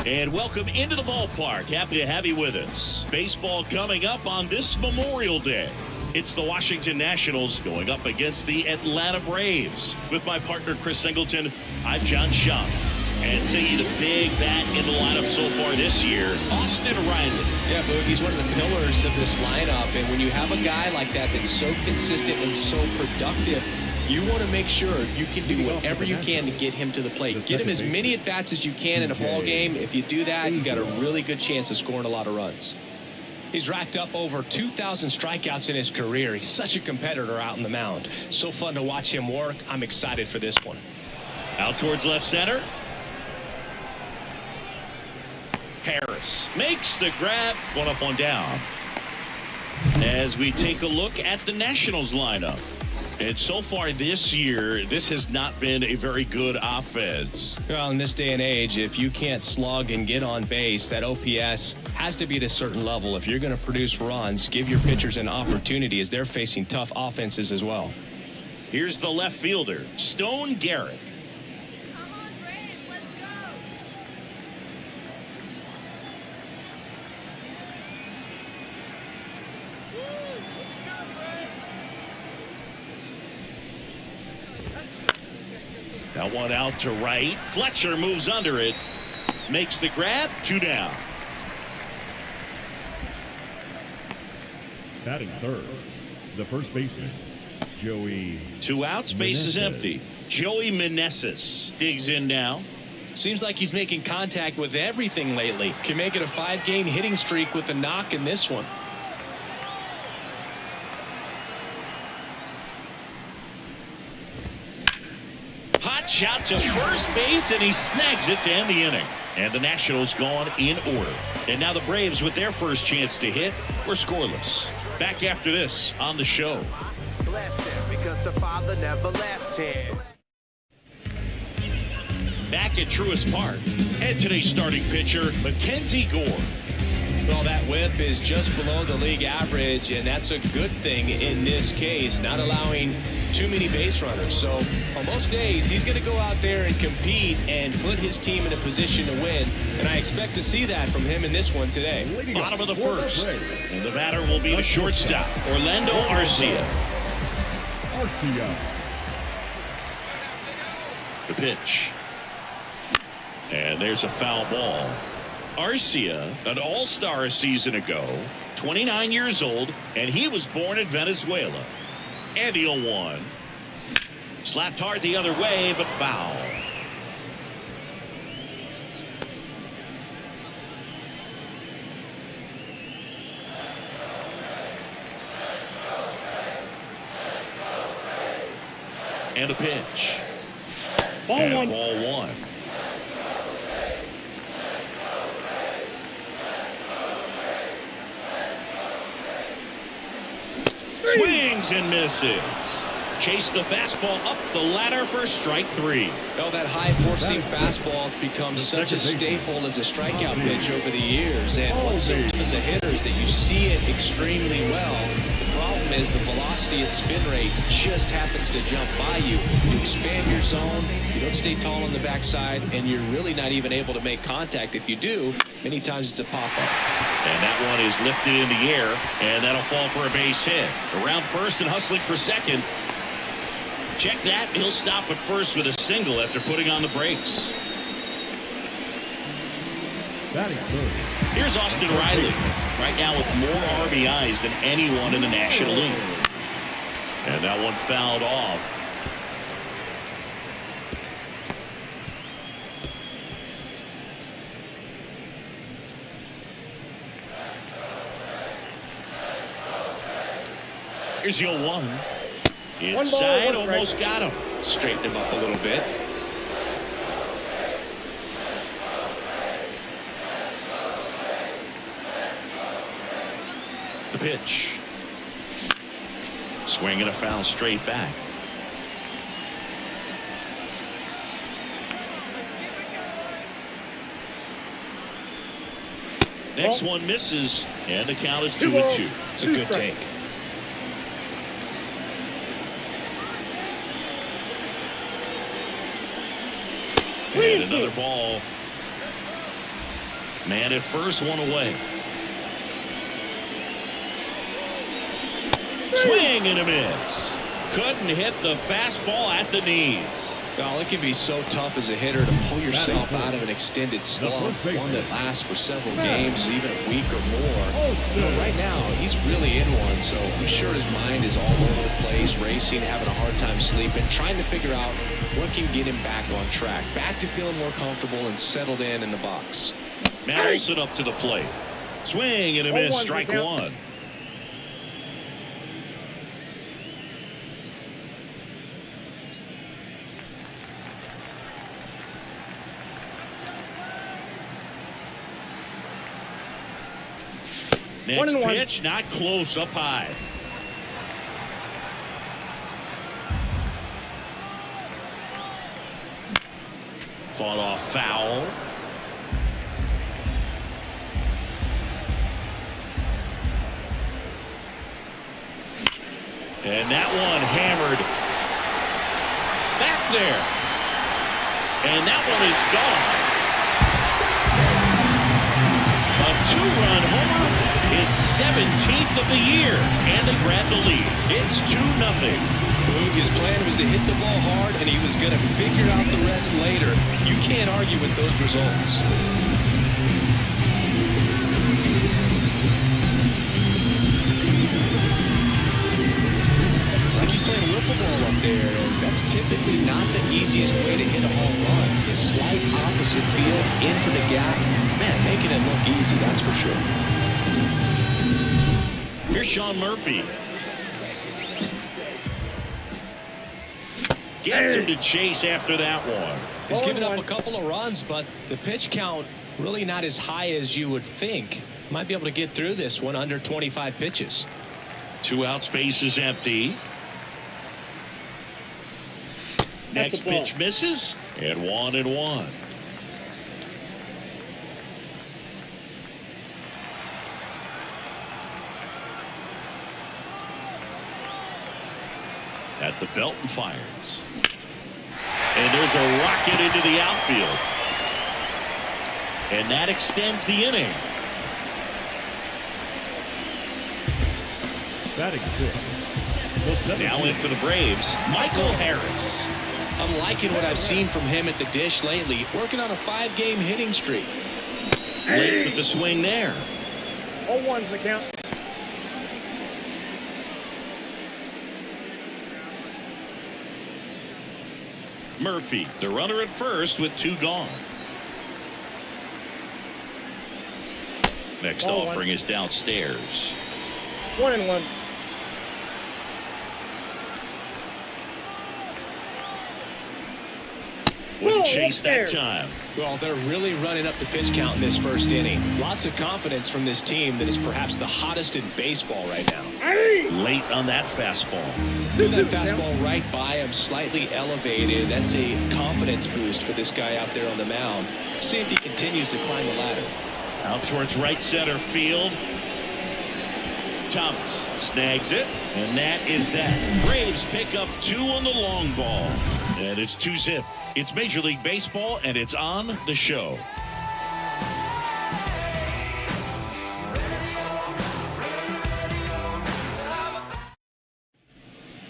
And welcome into the ballpark. Happy to have you with us. Baseball coming up on this Memorial Day. It's the Washington Nationals going up against the Atlanta Braves. With my partner, Chris Singleton, I'm John Schaub. And see the big bat in the lineup so far this year, Austin Riley. Yeah, Boog, he's one of the pillars of this lineup. And when you have a guy like that that's so consistent and so productive, you want to make sure you can do whatever you can to get him to the plate. Get him as many at-bats as you can in a ball game. If you do that, you've got a really good chance of scoring a lot of runs. He's racked up over 2,000 strikeouts in his career. He's such a competitor out in the mound. So fun to watch him work. I'm excited for this one. Out towards left center. Harris makes the grab. One up, one down. As we take a look at the Nationals lineup. And so far this year, this has not been a very good offense. Well, in this day and age, if you can't slug and get on base, that OPS has to be at a certain level. If you're going to produce runs, give your pitchers an opportunity as they're facing tough offenses as well. Here's the left fielder, Stone Garrett. That one out to right. Fletcher moves under it. Makes the grab. 2 down. Batting third, the first baseman, Joey. 2 outs. Base is empty. Joey Meneses digs in now. Seems like he's making contact with everything lately. Can make it a 5-game hitting streak with a knock in this one. Hot shot to first base, and he snags it to end the inning. And the Nationals gone in order. And now the Braves, with their first chance to hit, were scoreless. Back after this on the show. Bless him because the Father never left him. Back at Truist Park. And today's starting pitcher, Mackenzie Gore. Well, that whip is just below the league average, and that's a good thing in this case, not allowing too many base runners. So on most days, he's going to go out there and compete and put his team in a position to win, and I expect to see that from him in this one today. Bottom of the first. And the batter will be the shortstop, Orlando Arcia. The pitch. And there's a foul ball. Arcia, an all-star a season ago, 29 years old, and he was born in Venezuela. And the 0-1. Slapped hard the other way, but foul. And a pitch. Ball one. Ball 1. Swings and misses. Chase the fastball up the ladder for strike 3. Well, that high four-seam fastball has become such a staple as a strikeout pitch over the years. And what's so tough as a hitter is that you see it extremely well. The problem is the velocity and spin rate just happens to jump by you. You expand your zone, you don't stay tall on the backside, and you're really not even able to make contact. If you do, many times it's a pop-up. And that one is lifted in the air, and that'll fall for a base hit. Around first and hustling for second. Check that. He'll stop at first with a single after putting on the brakes. Here's Austin Riley. Right now with more RBIs than anyone in the National League. And that one fouled off. Here's your 1. Inside, almost got him. Straightened him up a little bit. The pitch. Swing and a foul straight back. Next one misses, and the count is 2-2. It's a good take. And another ball. Man at first, one away. Swing and a miss. Couldn't hit the fastball at the knees. Well, it can be so tough as a hitter to pull yourself out of an extended slump, one that lasts for several games, even a week or more. But right now, he's really in one, so I'm sure his mind is all over the place, racing, having a hard time sleeping, trying to figure out what can get him back on track, back to feeling more comfortable and settled in the box. Matt Olson up to the plate. Swing and a miss, strike one. Next pitch, not close, up high. Fought off foul. And that one hammered back there. And that one is gone. A two-run homer, his 17th of the year, and they grab the lead. It's 2-0. Boog, his plan was to hit the ball hard, and he was going to figure out the rest later. You can't argue with those results. It's like he's playing wiffle ball up there, and that's typically not the easiest way to hit a home run. The slight opposite field into the gap. Man, making it look easy, that's for sure. Here's Sean Murphy. Gets him to chase after that one. He's given up a couple of runs, but the pitch count really not as high as you would think. Might be able to get through this one under 25 pitches. 2 outs, base is empty. Next pitch misses, and 1-1. At the belt and fires. And there's a rocket into the outfield. And that extends the inning. Batting fifth. Now in for the Braves, Michael Harris. I'm liking what I've seen from him at the dish lately, working on a 5-game hitting streak. Late with the swing there. 0-1's the count. Murphy, the runner at first with 2 gone. Next offering is downstairs. 1-1. Wouldn't chase that time. Well, they're really running up the pitch count in this first inning. Lots of confidence from this team that is perhaps the hottest in baseball right now. Late on that fastball. Threw that fastball right by him, slightly elevated. That's a confidence boost for this guy out there on the mound. See if he continues to climb the ladder. Out towards right center field. Thomas snags it, and that is that. Braves pick up 2 on the long ball, and it's 2-zip. It's Major League Baseball, and it's on the show.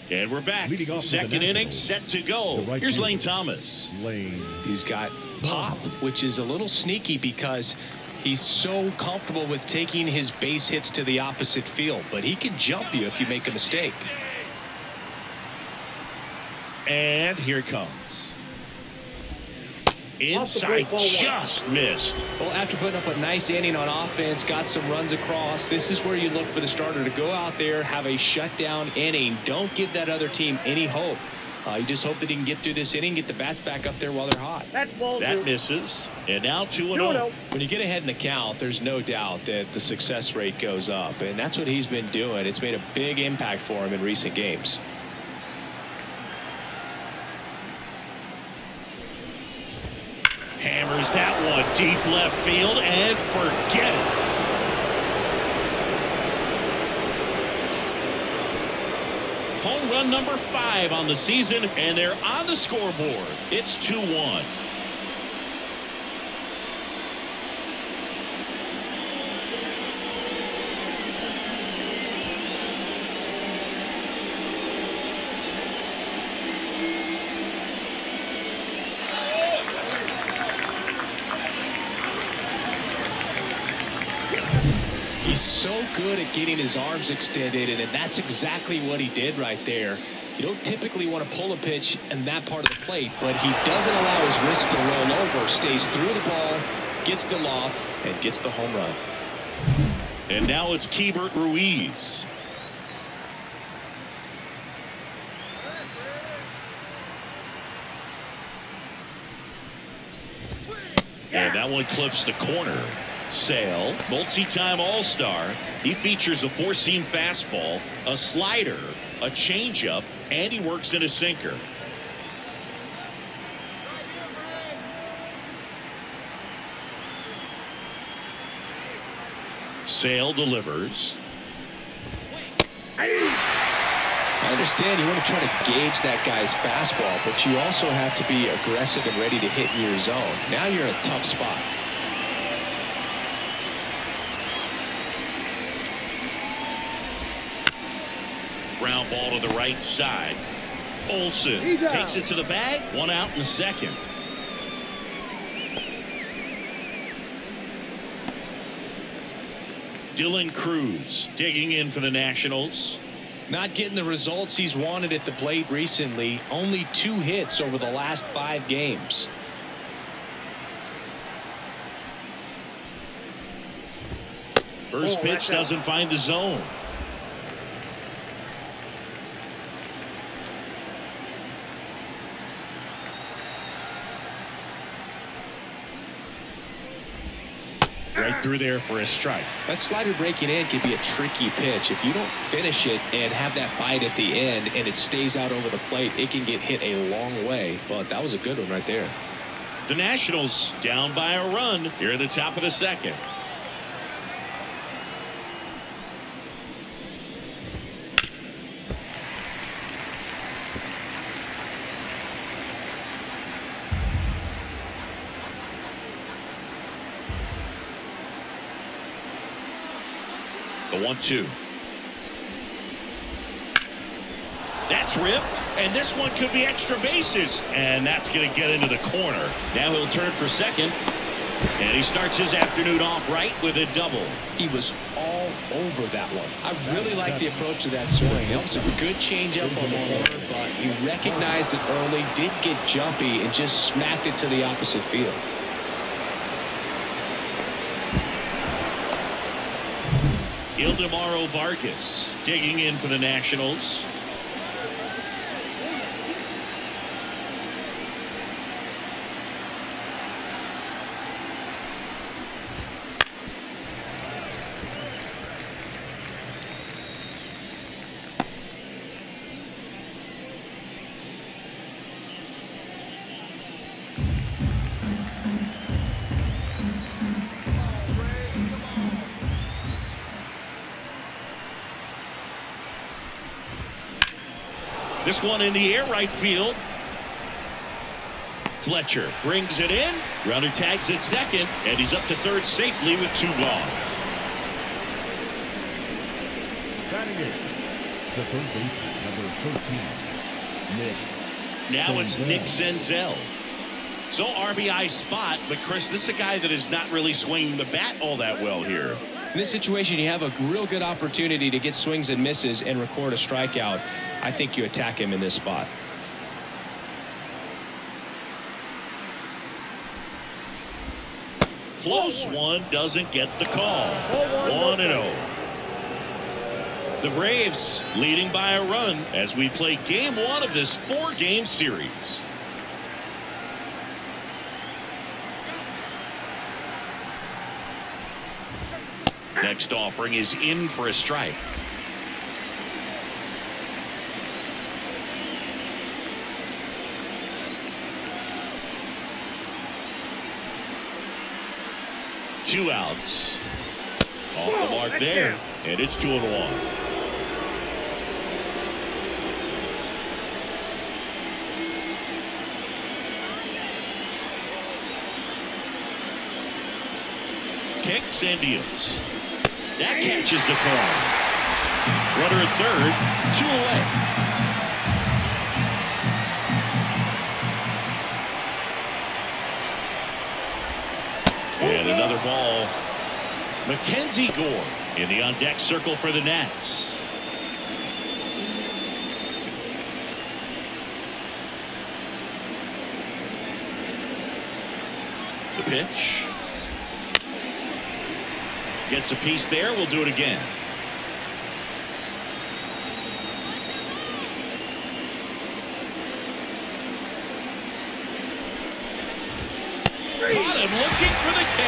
And we're back. Second inning set to go. Here's Lane Thomas. He's got pop, which is a little sneaky because he's so comfortable with taking his base hits to the opposite field, but he can jump you if you make a mistake. And here it comes. Inside, just missed. Well, after putting up a nice inning on offense, got some runs across, this is where you look for the starter to go out there, have a shutdown inning. Don't give that other team any hope. You just hope that he can get through this inning, get the bats back up there while they're hot. That misses. And now 2-0. When you get ahead in the count, there's no doubt that the success rate goes up. And that's what he's been doing. It's made a big impact for him in recent games. Hammers that one deep left field and forget it. Home run number 5 on the season, and they're on the scoreboard. It's 2-1. good at getting his arms extended, and that's exactly what he did right there. You don't typically want to pull a pitch in that part of the plate, but he doesn't allow his wrist to roll over, stays through the ball, gets the loft, and gets the home run. And now it's Keibert Ruiz. And that one clips the corner. Sale, multi-time All-Star. He features a four-seam fastball, a slider, a changeup, and he works in a sinker. Sale delivers. I understand you want to try to gauge that guy's fastball, but you also have to be aggressive and ready to hit in your zone. Now you're in a tough spot. Ground ball to the right side. Olsen takes it to the bag. One out in the second. Dylan Cruz digging in for the Nationals. Not getting the results he's wanted at the plate recently. Only 2 hits over the last 5 games. First pitch doesn't find the zone. Right through there for a strike. That slider breaking in can be a tricky pitch. If you don't finish it and have that bite at the end and it stays out over the plate, it can get hit a long way. But that was a good one right there. The Nationals down by a run here at the top of the second. The 1-2. That's ripped, and this one could be extra bases, and that's going to get into the corner. Now he'll turn for second, and he starts his afternoon off right with a double. He was all over that one. I really like the approach of that swing. It was a good changeup on the corner, but he recognized it early, did get jumpy, and just smacked it to the opposite field. Ildemaro Vargas digging in for the Nationals. This one in the air right field. Fletcher brings it in. Runner tags at second, and he's up to third safely with 2 gone. Batting it, the third baseman, number 13, Nick. Now it's Nick Senzel. So RBI spot, but Chris, this is a guy that is not really swinging the bat all that well here. In this situation, you have a real good opportunity to get swings and misses and record a strikeout. I think you attack him in this spot. Close one, doesn't get the call. 1-0. The Braves leading by a run as we play game 1 of this 4-game series. Next offering is in for a strike. Two outs. Off the mark there, and it's 2-1. Kicks and deals. That catches the corner. Runner at third, 2 away. And another ball. Mackenzie Gore In the on-deck circle for the Nats. The pitch. Gets a piece there. We'll do it again. Caught him looking for the K.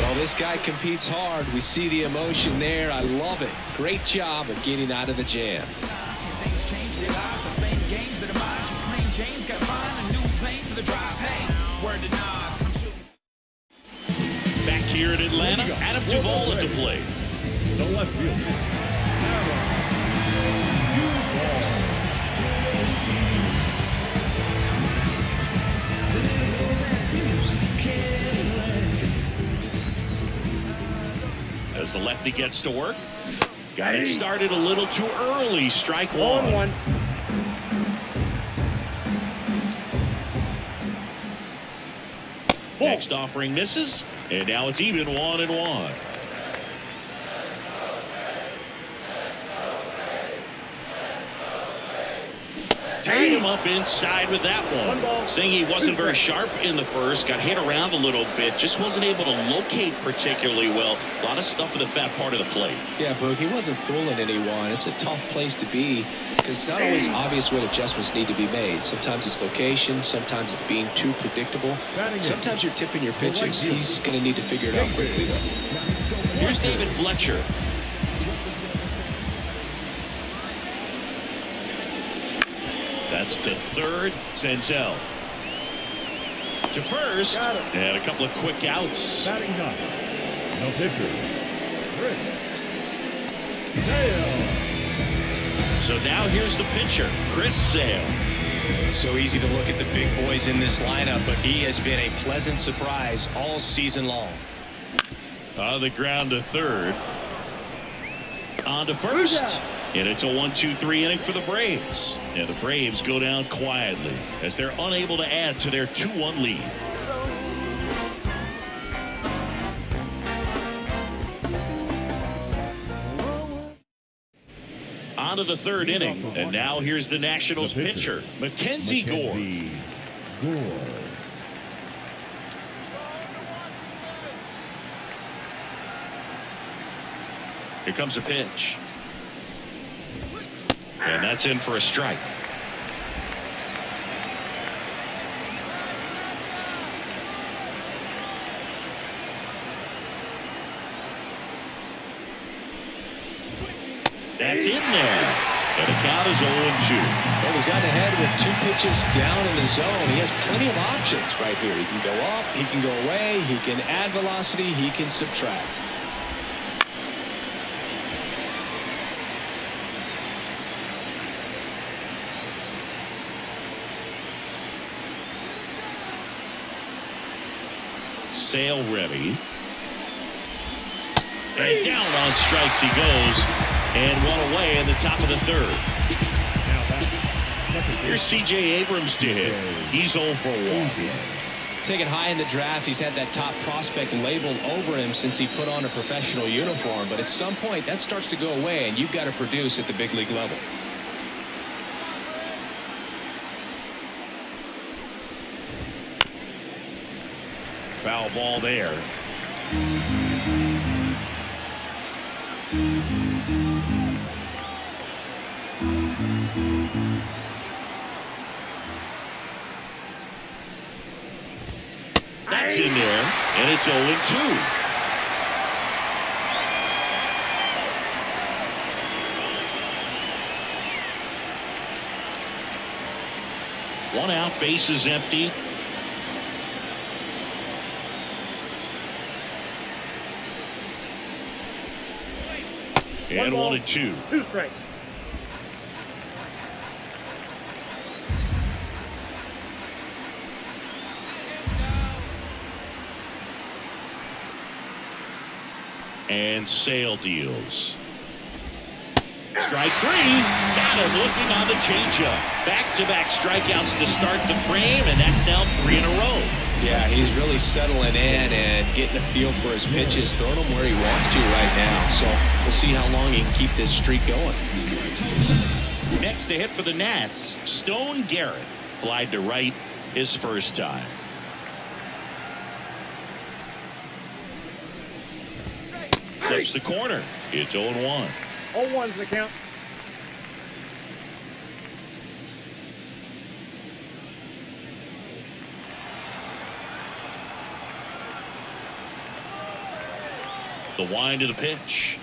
Well, this guy competes hard. We see the emotion there. I love it. Great job of getting out of the jam. Things change, realize the same games that demise you plain James got find a new plane for the drive. Hey, word to Nas, I'm shooting. Back here in Atlanta, Adam Duvall at the plate. The left fielder, Adam Duvall. As the lefty gets to work. Got it started a little too early. Strike one. 1-1. Next offering misses, and now it's even 1-1. Tied him up inside with that one. Saying he wasn't very sharp in the first, got hit around a little bit, just wasn't able to locate particularly well. A lot of stuff in the fat part of the plate. Yeah, Boog, he wasn't fooling anyone. It's a tough place to be because it's not always obvious when adjustments need to be made. Sometimes it's location, sometimes it's being too predictable. Sometimes you're tipping your pitches. He's going to need to figure it out quickly, though. Here's David Fletcher. That's to third. Senzel. To first. And a couple of quick outs. Batting ninth, the pitcher, Chris Sale. So now here's the pitcher, Chris Sale. It's so easy to look at the big boys in this lineup, but he has been a pleasant surprise all season long. On the ground to third. On to first. And it's a 1-2-3 inning for the Braves. And the Braves go down quietly as they're unable to add to their 2-1 lead. On to the third inning. And now here's the Nationals pitcher, Mackenzie Gore. Here comes a pitch. And that's in for a strike. That's in there. And the count is 0-2. Well, he's gotten ahead with 2 pitches down in the zone. He has plenty of options right here. He can go up, he can go away, he can add velocity, he can subtract. Sale ready. And down on strikes he goes. And one away in the top of the third. Here's C.J. Abrams to hit. He's 0 for 1. Taken high in the draft, he's had that top prospect labeled over him since he put on a professional uniform. But at some point, that starts to go away, and you've got to produce at the big league level. Foul ball there. That's in there, and it's 0-2. One out, base is empty. And 1-2. 2 strikes. And Sale deals. Strike 3. Got him looking on the changeup. Back-to-back strikeouts to start the frame, and that's now 3 in a row. Yeah, he's really settling in and getting a feel for his pitches, throwing them where he wants to right now. So we'll see how long he can keep this streak going. Next to hit for the Nats, Stone Garrett. Flied to right his first time. Clips the corner. It's 0-1. 0-1's the count. The wind of the pitch.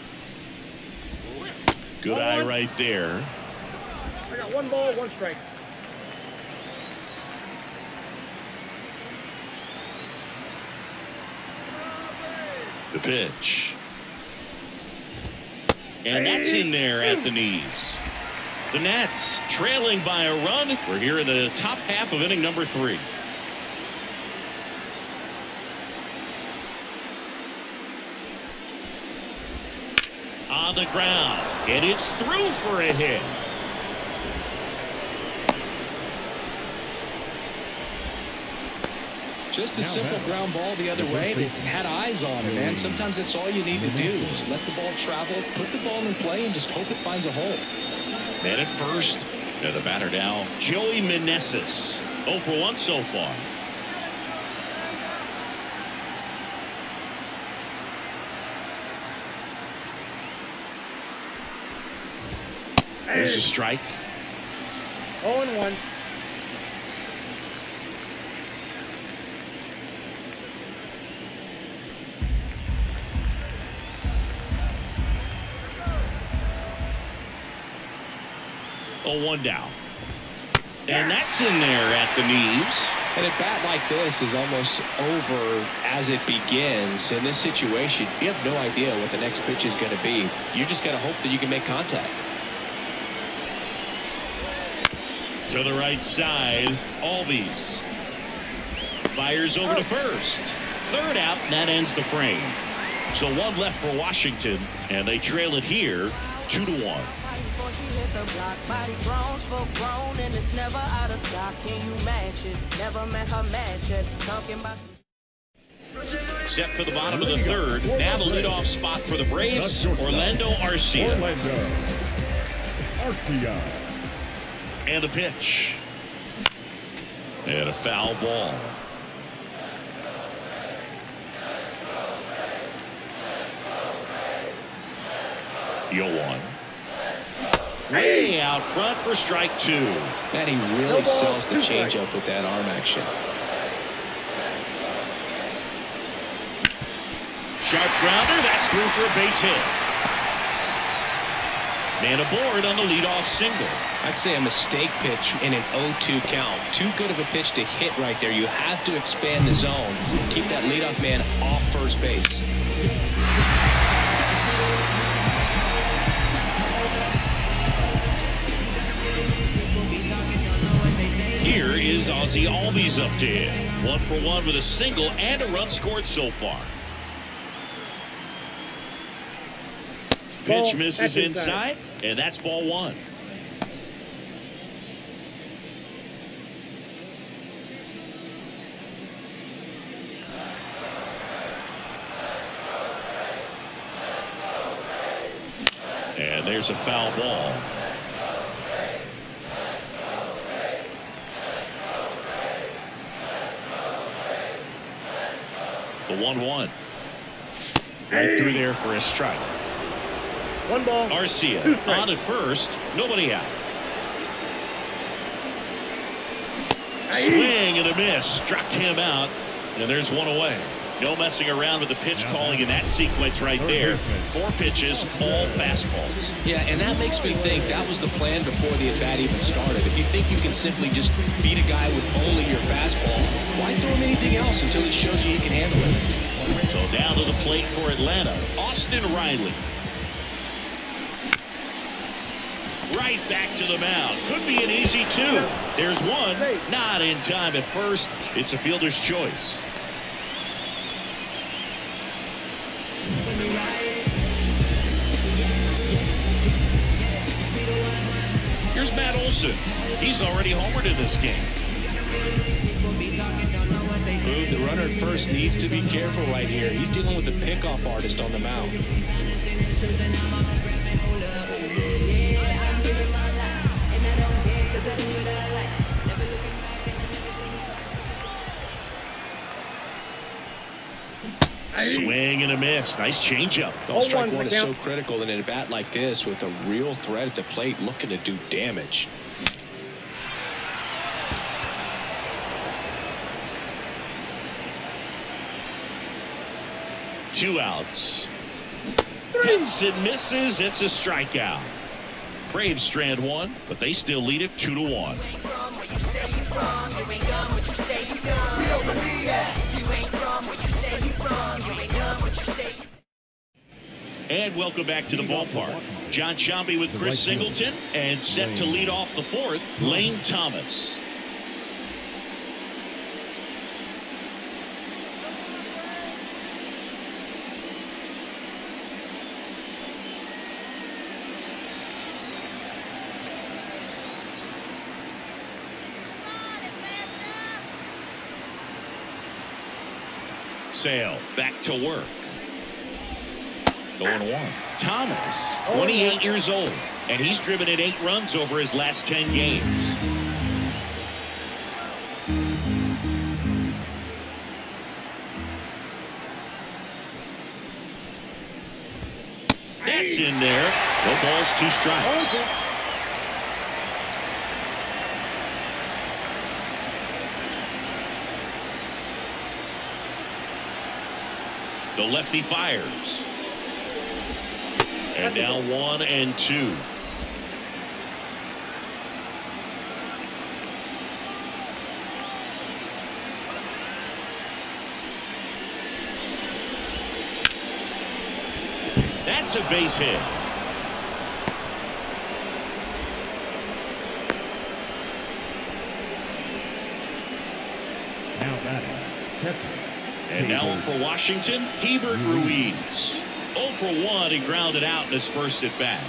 Good eye right there. I got 1 ball, 1 strike. The pitch. And that's in there at the knees. The Nats trailing by a run. We're here in the top half of inning number 3. On the ground, and it's through for a hit. Just a simple ground ball the other way. They had eyes on it, man. Sometimes that's all you need to do. Just let the ball travel, put the ball in play, and just hope it finds a hole. Man at first. And the batter now, Joey Meneses. 0 for 1 so far. There's a strike. 0-1. Oh, 1 down. And that's in there at the knees. And a bat like this is almost over as it begins. In this situation, you have no idea what the next pitch is going to be. You just got to hope that you can make contact. To the right side, Albies fires over to first. Third out, and that ends the frame. So 1 left for Washington, and they trail it here 2-1. She hit the block, body grown, spoke grown, and it's never out of stock. Can you match it? Never met her match it. Talking about Set for the bottom of the 3rd. Now the leadoff spot for the Braves, Orlando Arcia. And a pitch. And a foul ball. Yoan. Way out front for strike 2. And he really sells the changeup with that arm action. Sharp grounder. That's through for a base hit. Man aboard on the leadoff single. I'd say a mistake pitch in an 0-2 count. Too good of a pitch to hit right there. You have to expand the zone. Keep that leadoff man off first base. Here is Ozzie Albies up to hit. 1 for 1 with a single and a run scored so far. Pitch misses inside, and that's ball 1. And there's a foul ball. The 1-1. Right through there for a strike. 1 ball. Arcia on at first. Nobody out. Swing and a miss. Struck him out. And there's 1 away. No messing around with the pitch calling in that sequence right there. 4 pitches, all fastballs. Yeah, and that makes me think that was the plan before the at-bat even started. If you think you can simply just beat a guy with only your fastball, why throw him anything else until he shows you he can handle it? So down to the plate for Atlanta, Austin Riley. Right back to the mound. Could be an easy 2. There's 1. Not in time at first. It's a fielder's choice. Here's Matt Olson. He's already homered in this game. The runner at first needs to be careful right here. He's dealing with a pickoff artist on the mound. Swing and a miss. Nice changeup. Ball strike one is so critical in a bat like this with a real threat at the plate looking to do damage. Two outs. Hits and misses. It's a strikeout. Braves strand one, but they still lead it 2-1. And welcome back to the ballpark. John Sciambi with Chris Singleton, and set to lead off the fourth, Lane Thomas. Sale back to work. 0-1. Thomas, 28 years old, and he's driven in 8 runs over his last 10 games. That's in there. No balls, 2 strikes. The lefty fires. And now 1-2. That's a base hit. Now batting, catcher. And now for Washington, Hebert Ruiz. 0 for 1, he grounded out in his first at bat.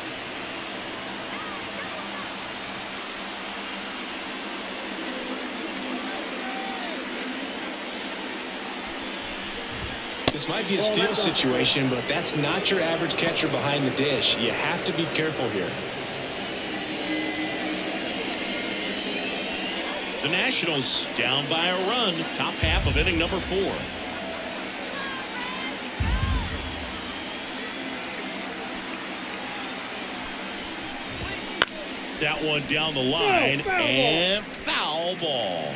This might be a steal situation, but that's not your average catcher behind the dish. You have to be careful here. The Nationals down by a run, top half of inning number 4. That one down the line, and foul ball.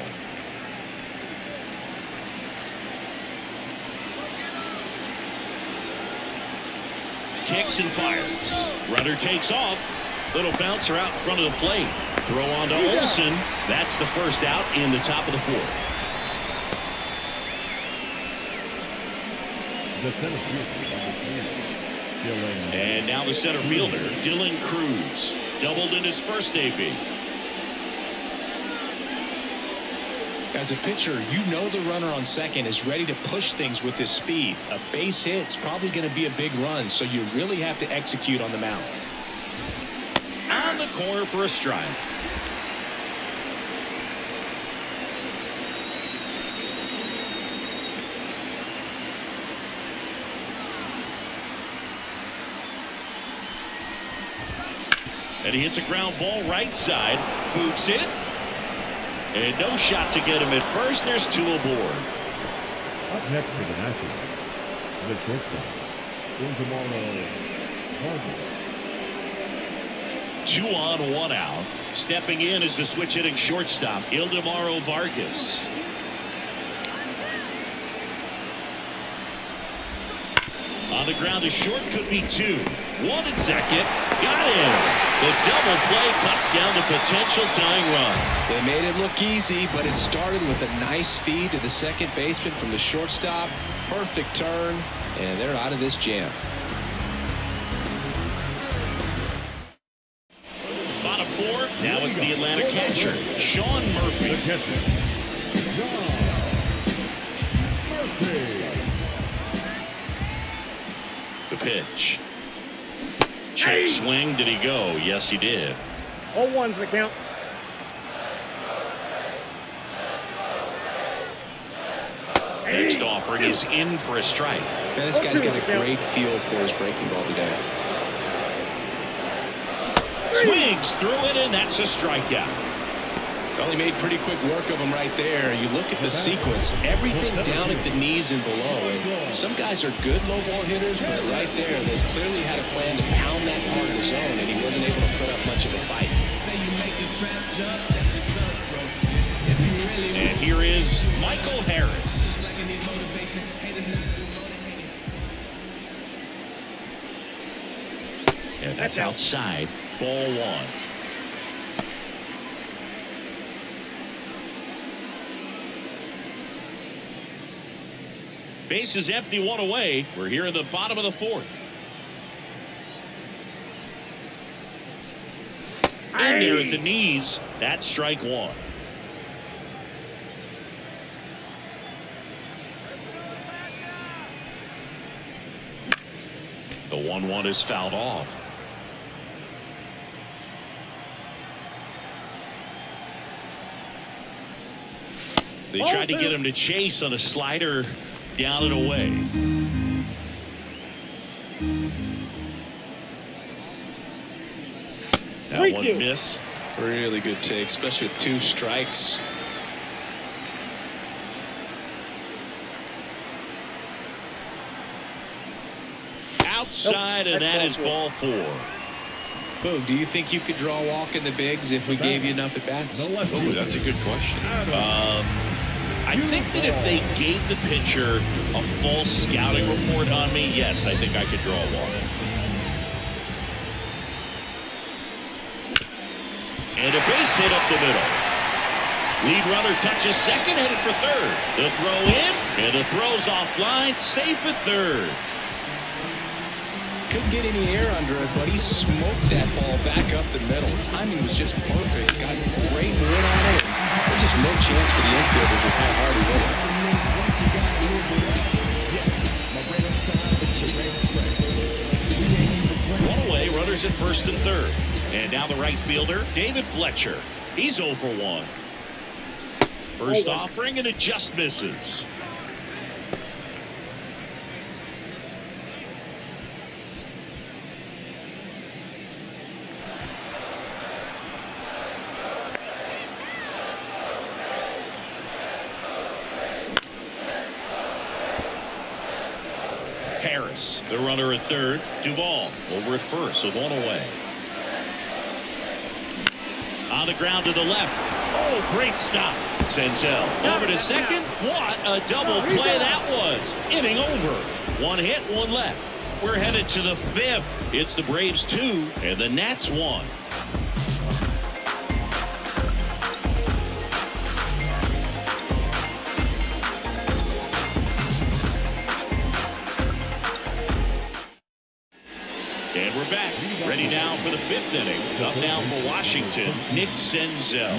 Kicks and fires. Runner takes off. Little bouncer out in front of the plate. Throw on to Olsen. That's the first out in the top of the 4th. The center fielder, Dylan. And now the center fielder, Dylan Cruz. Doubled in his first AB. As a pitcher, you know the runner on second is ready to push things with his speed. A base hit's probably going to be a big run, so you really have to execute on the mound. On the corner for a strike. And he hits a ground ball right side. Boots it. And no shot to get him at first. There's 2 aboard. Up next for the Nationals, the shortstop, Tomorrow. 2 on, 1 out. Stepping in is the switch hitting shortstop, Ildemaro Vargas. On the ground is short, could be 2. 1 at second. Got him. The double play cuts down the potential tying run. They made it look easy, but it started with a nice feed to the second baseman from the shortstop. Perfect turn, and they're out of this jam. Bottom 4. Now it's the Atlanta catcher, Sean Murphy. The catcher, Sean Murphy. The pitch. Check swing. Did he go? Yes, he did. 0-1's the count. Next offering is in for a strike. Man, this guy's got a great feel for his breaking ball today. Swings through it, and that's a strikeout. Well, he made pretty quick work of him right there. You look at the sequence, everything down at the knees and below. And some guys are good low ball hitters, but right there, they clearly had a plan to pound that part of the zone, and he wasn't able to put up much of a fight. And here is Michael Harris. And that's outside. Ball one. Base is empty, one away. We're here in the bottom of the fourth. In there at the knees. That's strike one. The 1-1 is fouled off. They tried to get him to chase on a slider down and away. That one missed. Really good take, especially with 2 strikes. Outside, and that is ball 4. Boog, do you think you could draw a walk in the bigs if we gave you enough at bats? Oh, that's a good question. I think that if they gave the pitcher a false scouting report on me, yes, I think I could draw a walk. And a base hit up the middle. Lead runner touches second, headed for third. The throw in, and the throw's offline, safe at third. Couldn't get any air under it, but he smoked that ball back up the middle. Timing was just perfect. Got great win on it. There's just no chance for the infielders with how hard he hit it. One away, runners at first and third. And now the right fielder, David Fletcher. He's 0 for 1. First offering, and it just misses. Harris, the runner at third. Duvall over at first with 1 away. On the ground to the left. Oh, great stop. Senzel over to second. What a double play that was. Inning over. 1 hit, 1 left. We're headed to the 5th. It's the Braves 2 and the Nats 1. And we're back. Ready now for the 5th inning. Up now for Washington, Nick Senzel.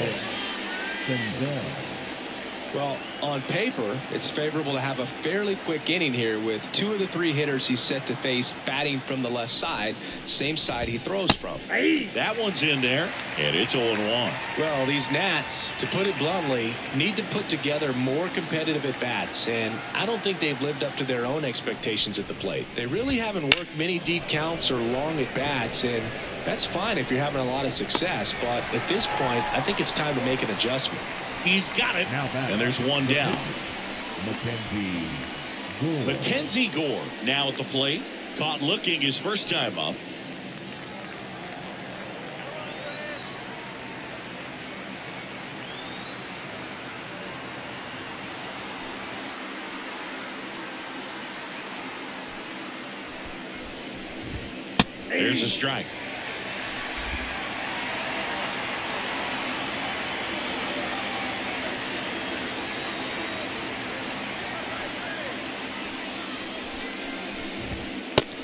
Well, on paper, it's favorable to have a fairly quick inning here with 2 of the 3 hitters he's set to face batting from the left side, same side he throws from. That one's in there, and it's 0-1. Well, these Nats, to put it bluntly, need to put together more competitive at-bats, and I don't think they've lived up to their own expectations at the plate. They really haven't worked many deep counts or long at-bats, and that's fine if you're having a lot of success, but at this point, I think it's time to make an adjustment. He's got it, and there's 1 down. Mackenzie Gore now at the plate. Caught looking his first time up. There's a strike.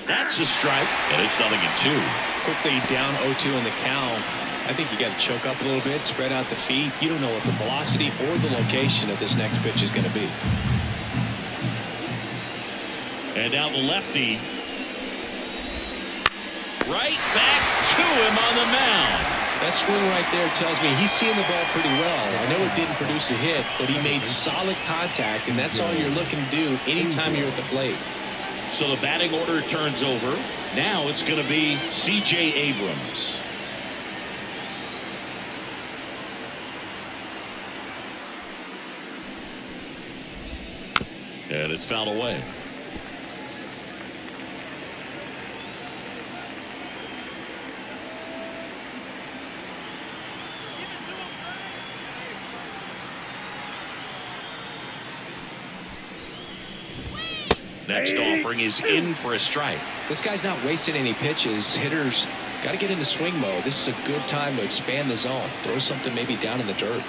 That's a strike, and it's 0-2. Quickly down 0-2 in the count. I think you got to choke up a little bit, spread out the feet. You don't know what the velocity or the location of this next pitch is going to be. And now the lefty. Right back to him on the mound. That swing right there tells me he's seeing the ball pretty well. I know it didn't produce a hit, but he made solid contact, and that's all you're looking to do anytime you're at the plate. So the batting order turns over. Now it's going to be C.J. Abrams. And it's fouled away. Next offering is in for a strike. This guy's not wasting any pitches. Hitters got to get into swing mode. This is a good time to expand the zone. Throw something maybe down in the dirt.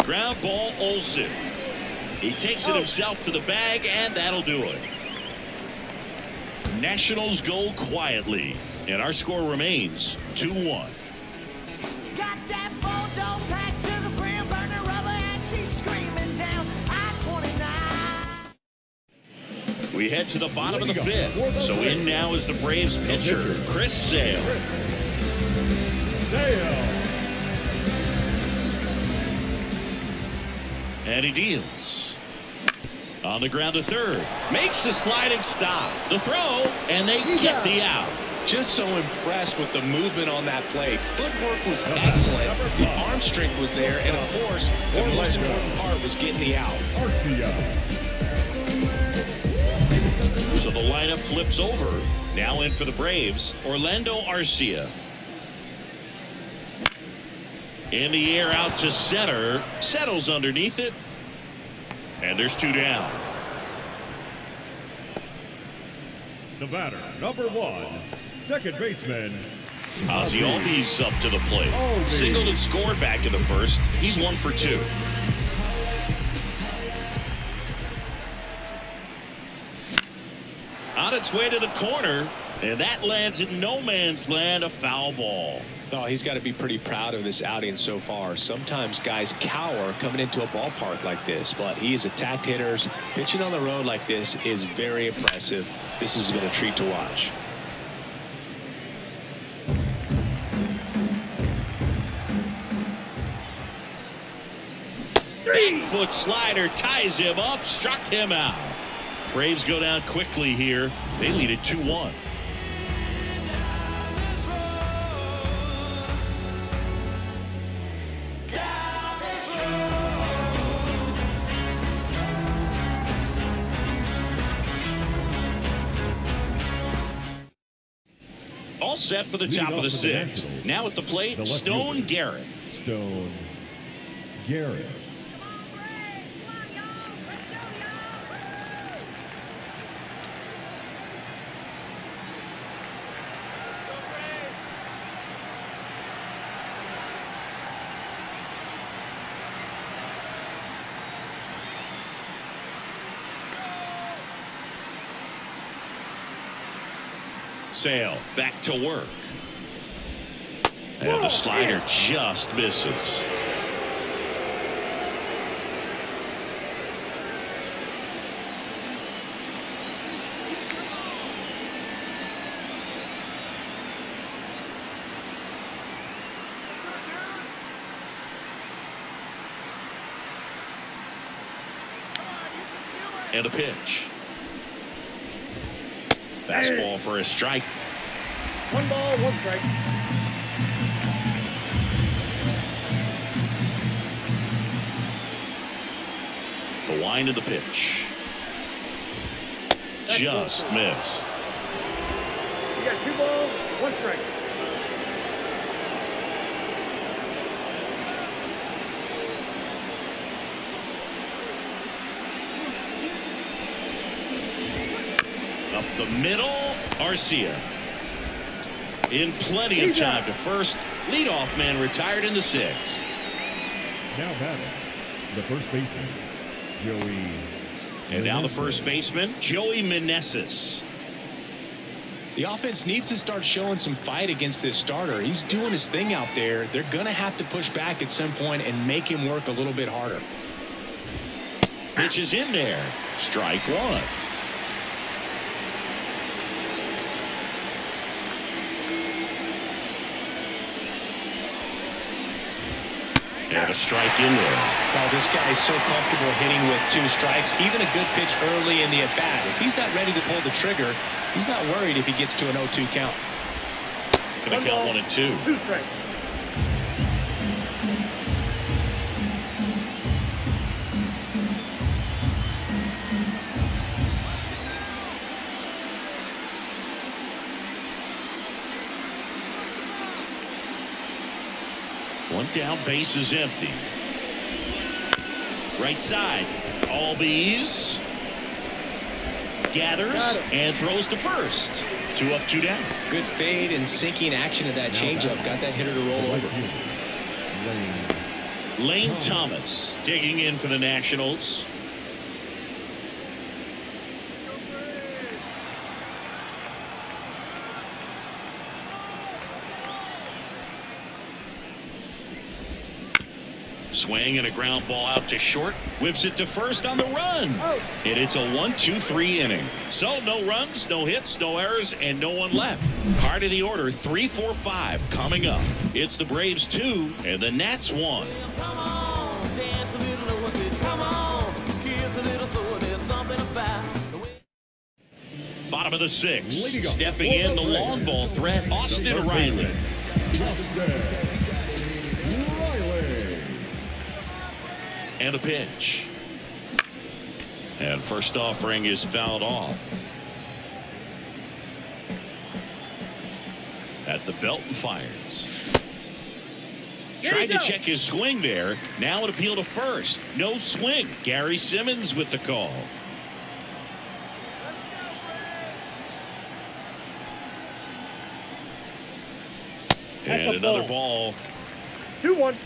Ground ball, Olsen. He takes it himself to the bag, and that'll do it. Nationals go quietly, and our score remains 2-1. Got that photo packed to the brim, burning rubber as she's screaming down I-29. We head to the bottom of the fifth. So in now is the Braves pitcher, Chris Sale. And he deals. On the ground to third. Makes a sliding stop. The throw, and they get the out. Just so impressed with the movement on that play. Footwork was excellent. The arm strength was there. And, of course, the most important part was getting the out. So the lineup flips over. Now in for the Braves, Orlando Arcia. In the air out to center. Settles underneath it. And there's two down. The batter, number 1, second baseman. Ozzie Albies up to the plate. Singled and scored back in the first. He's 1 for 2. On its way to the corner, and that lands in no man's land, a foul ball. Oh, he's got to be pretty proud of this outing so far. Sometimes guys cower coming into a ballpark like this, but he has attacked hitters. Pitching on the road like this is very impressive. This has been a treat to watch. Big foot slider ties him up, struck him out. Braves go down quickly here. They lead it 2-1. All set for the top of the sixth. Now at the plate, Stone Garrett. Stone Garrett. Sale back to work. And the slider just misses. And a pitch. Fastball for a strike. 1 ball, 1 strike. The wind of the pitch. Just missed. You got 2 balls, 1 strike. Up the middle, Arcia. In plenty of time to first. Leadoff man retired in the 6th. Now batting, the first baseman, Joey. And now the first baseman, Joey Meneses. The offense needs to start showing some fight against this starter. He's doing his thing out there. They're going to have to push back at some point and make him work a little bit harder. Pitch is in there. Strike 1. a strike in there. Oh, this guy's so comfortable hitting with 2 strikes. Even a good pitch early in the at-bat. If he's not ready to pull the trigger, he's not worried if he gets to an 0-2 count. Gonna count 1 and 2. 2 strikes. One down, base is empty. Right side, Albies gathers and throws to first. 2 up, 2 down. Good fade and sinking action of that changeup. Got that hitter to roll over. Lane Thomas digging in for the Nationals. Swing and a ground ball out to short. Whips it to first on the run. And it's a 1-2-3 inning. So no runs, no hits, no errors, and no one left. Part of the order, 3-4-5 coming up. It's the Braves 2 and the Nats 1. Come on, dance a little, what's it? Come on, kiss a little, so there's something about the way. Bottom of the 6th. Leading off Stepping in the long ball threat, Austin Riley. And a pitch. And first offering is fouled off. At the belt and fires. Tried to check his swing there. Now an appeal to first. No swing. Gary Simmons with the call. And another ball. 2-1.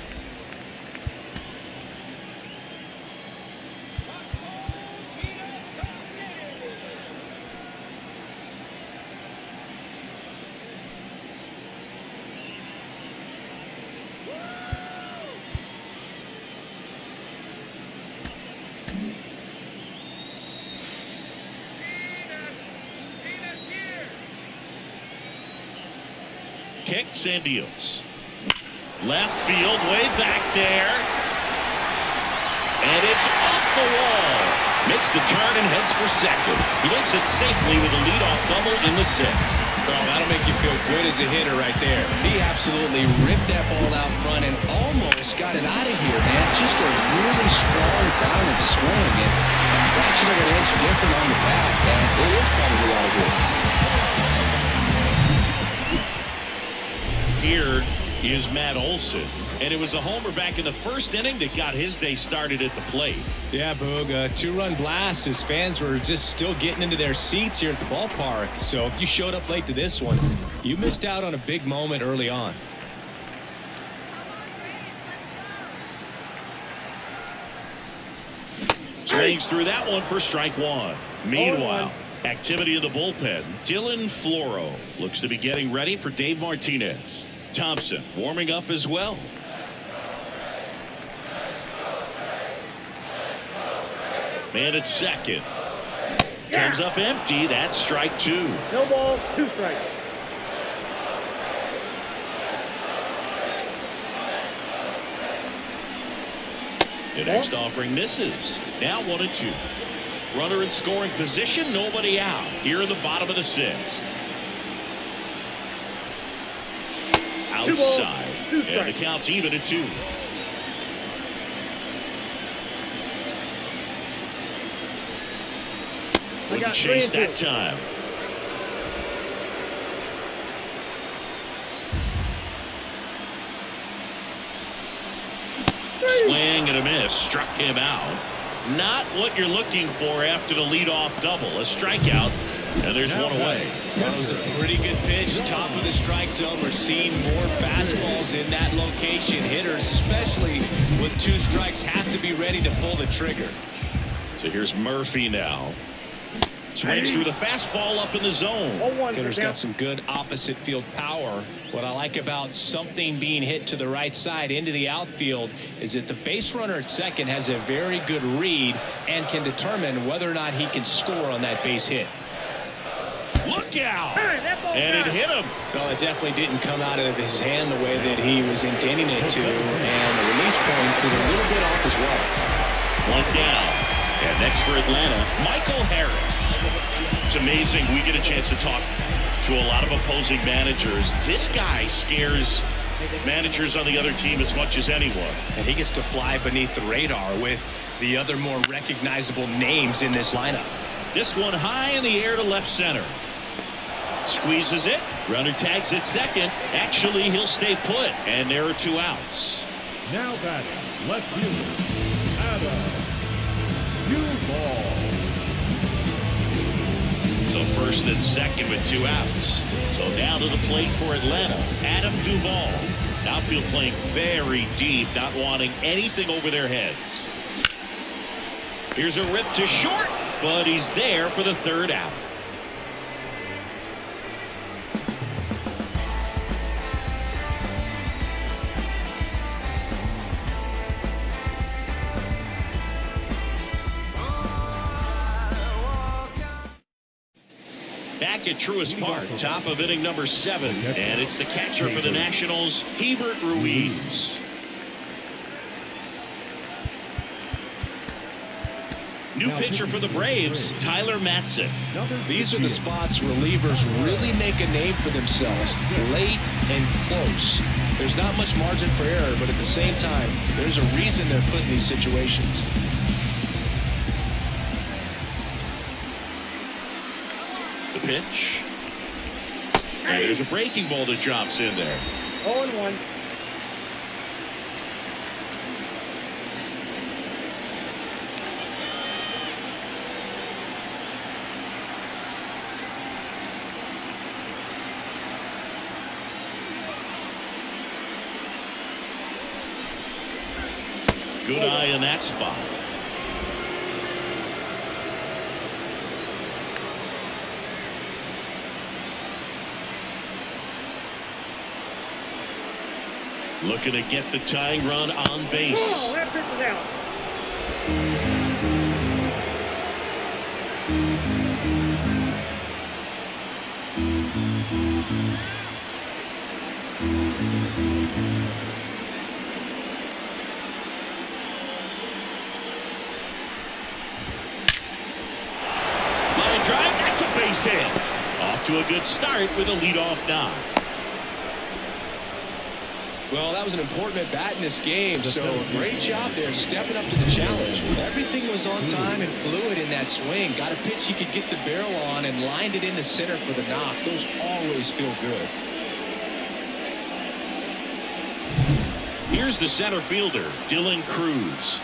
Kicks and deals. Left field, way back there. And it's off the wall. Makes the turn and heads for second. He makes it safely with a leadoff double in the 6th. Oh, that'll make you feel good as a hitter right there. He absolutely ripped that ball out front and almost got it out of here, man. Just a really strong grounded swing and a fraction of an inch different on the bat, and it is probably a lot of good. Here is Matt Olson, and it was a homer back in the first inning that got his day started at the plate. Yeah, Boog, a 2-run blast. His fans were just still getting into their seats here at the ballpark. So if you showed up late to this one, you missed out on a big moment early on. Swings through that one for strike 1. Meanwhile, activity in the bullpen. Dylan Floro looks to be getting ready for Dave Martinez. Thompson warming up as well. Man at second. Comes up empty. That's strike 2. No ball, 2 strikes. The next offering misses. Now 1 and 2. Runner in scoring position, nobody out. Here in the bottom of the 6th. Outside. And the count's even at 2. Wouldn't chase that time. Swing and a miss. Struck him out. Not what you're looking for after the leadoff double. A strikeout, and there's one away. That was a pretty good pitch. Top of the strike zone. We're seeing more fastballs in that location. Hitters, especially with 2 strikes, have to be ready to pull the trigger. So here's Murphy now. Swings through the fastball up in the zone. Hitter's got some good opposite field power. What I like about something being hit to the right side into the outfield is that the base runner at second has a very good read and can determine whether or not he can score on that base hit. Look out! Hey, that ball And it got hit him. Well, it definitely didn't come out of his hand the way that he was intending it to, and the release point was a little bit off as well. One down. And next for Atlanta, Michael Harris. It's amazing. We get a chance to talk to a lot of opposing managers. This guy scares managers on the other team as much as anyone. And he gets to fly beneath the radar with the other more recognizable names in this lineup. This one high in the air to left center. Squeezes it. Runner tags at second. Actually, he'll stay put. And there are 2 outs. Now batting, left fielder, Adam Duvall. So first and second with 2 outs. So now to the plate for Atlanta, Adam Duvall. Outfield playing very deep, not wanting anything over their heads. Here's a rip to short, but he's there for the 3rd out. Back at Truist Park, top of inning number 7, and it's the catcher for the Nationals, Hebert Ruiz. New pitcher for the Braves, Tyler Matzik. These are the spots relievers really make a name for themselves, late and close. There's not much margin for error, but at the same time, there's a reason they're put in these situations. The pitch. And there's a breaking ball that drops in there. 0-1. Good eye in that spot. Looking to get the tying run on base. Oh, that pitch is out. Line drive, that's a base hit. Off to a good start with a leadoff knock. Well, that was an important at bat in this game, so great job there stepping up to the challenge. Everything was on time and fluid in that swing. Got a pitch he could get the barrel on and lined it into center for the knock. Those always feel good. Here's the center fielder, Dylan Cruz.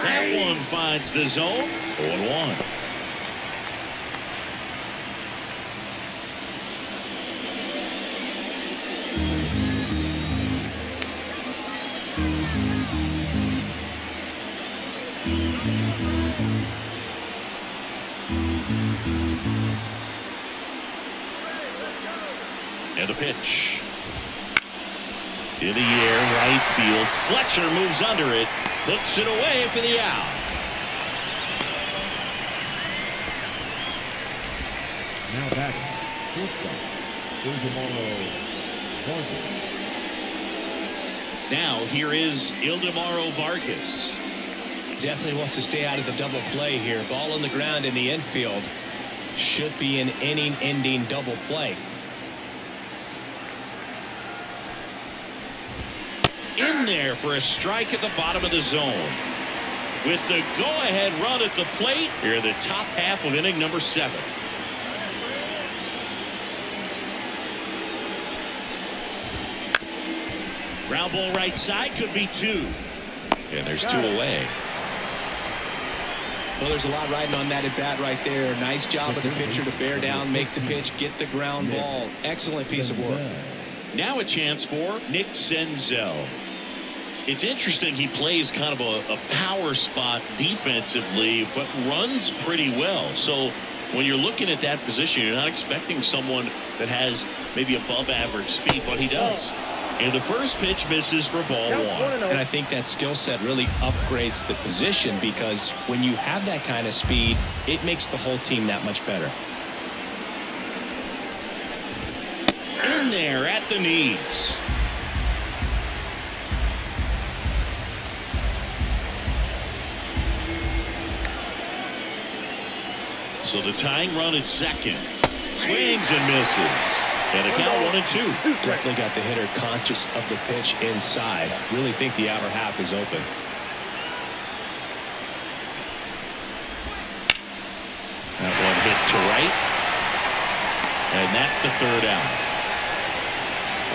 That one finds the zone. 0-1. And a pitch. In the air, right field. Fletcher moves under it. Hooks it away for the out. Now batting, shortstop, Ildemaro Vargas. Now here is Ildemaro Vargas. Definitely wants to stay out of the double play here. Ball on the ground in the infield. Should be an inning-ending double play. In there for a strike at the bottom of the zone. With the go-ahead run at the plate, here are the top half of inning number 7. Ground ball right side, could be 2. And there's 2 away. Well, there's a lot riding on that at bat right there. Nice job of the pitcher to bear down, make the pitch, get the ground ball. Excellent piece of work. Now a chance for Nick Senzel. It's interesting, he plays kind of a power spot defensively, but runs pretty well. So when you're looking at that position, you're not expecting someone that has maybe above average speed, but he does. And the first pitch misses for ball one. And I think that skill set really upgrades the position, because when you have that kind of speed, it makes the whole team that much better. In there at the knees. So the tying run at second. Swings and misses. And a count 1-2. Definitely got the hitter conscious of the pitch inside. Really think the outer half is open. That one hit to right. And that's the third out.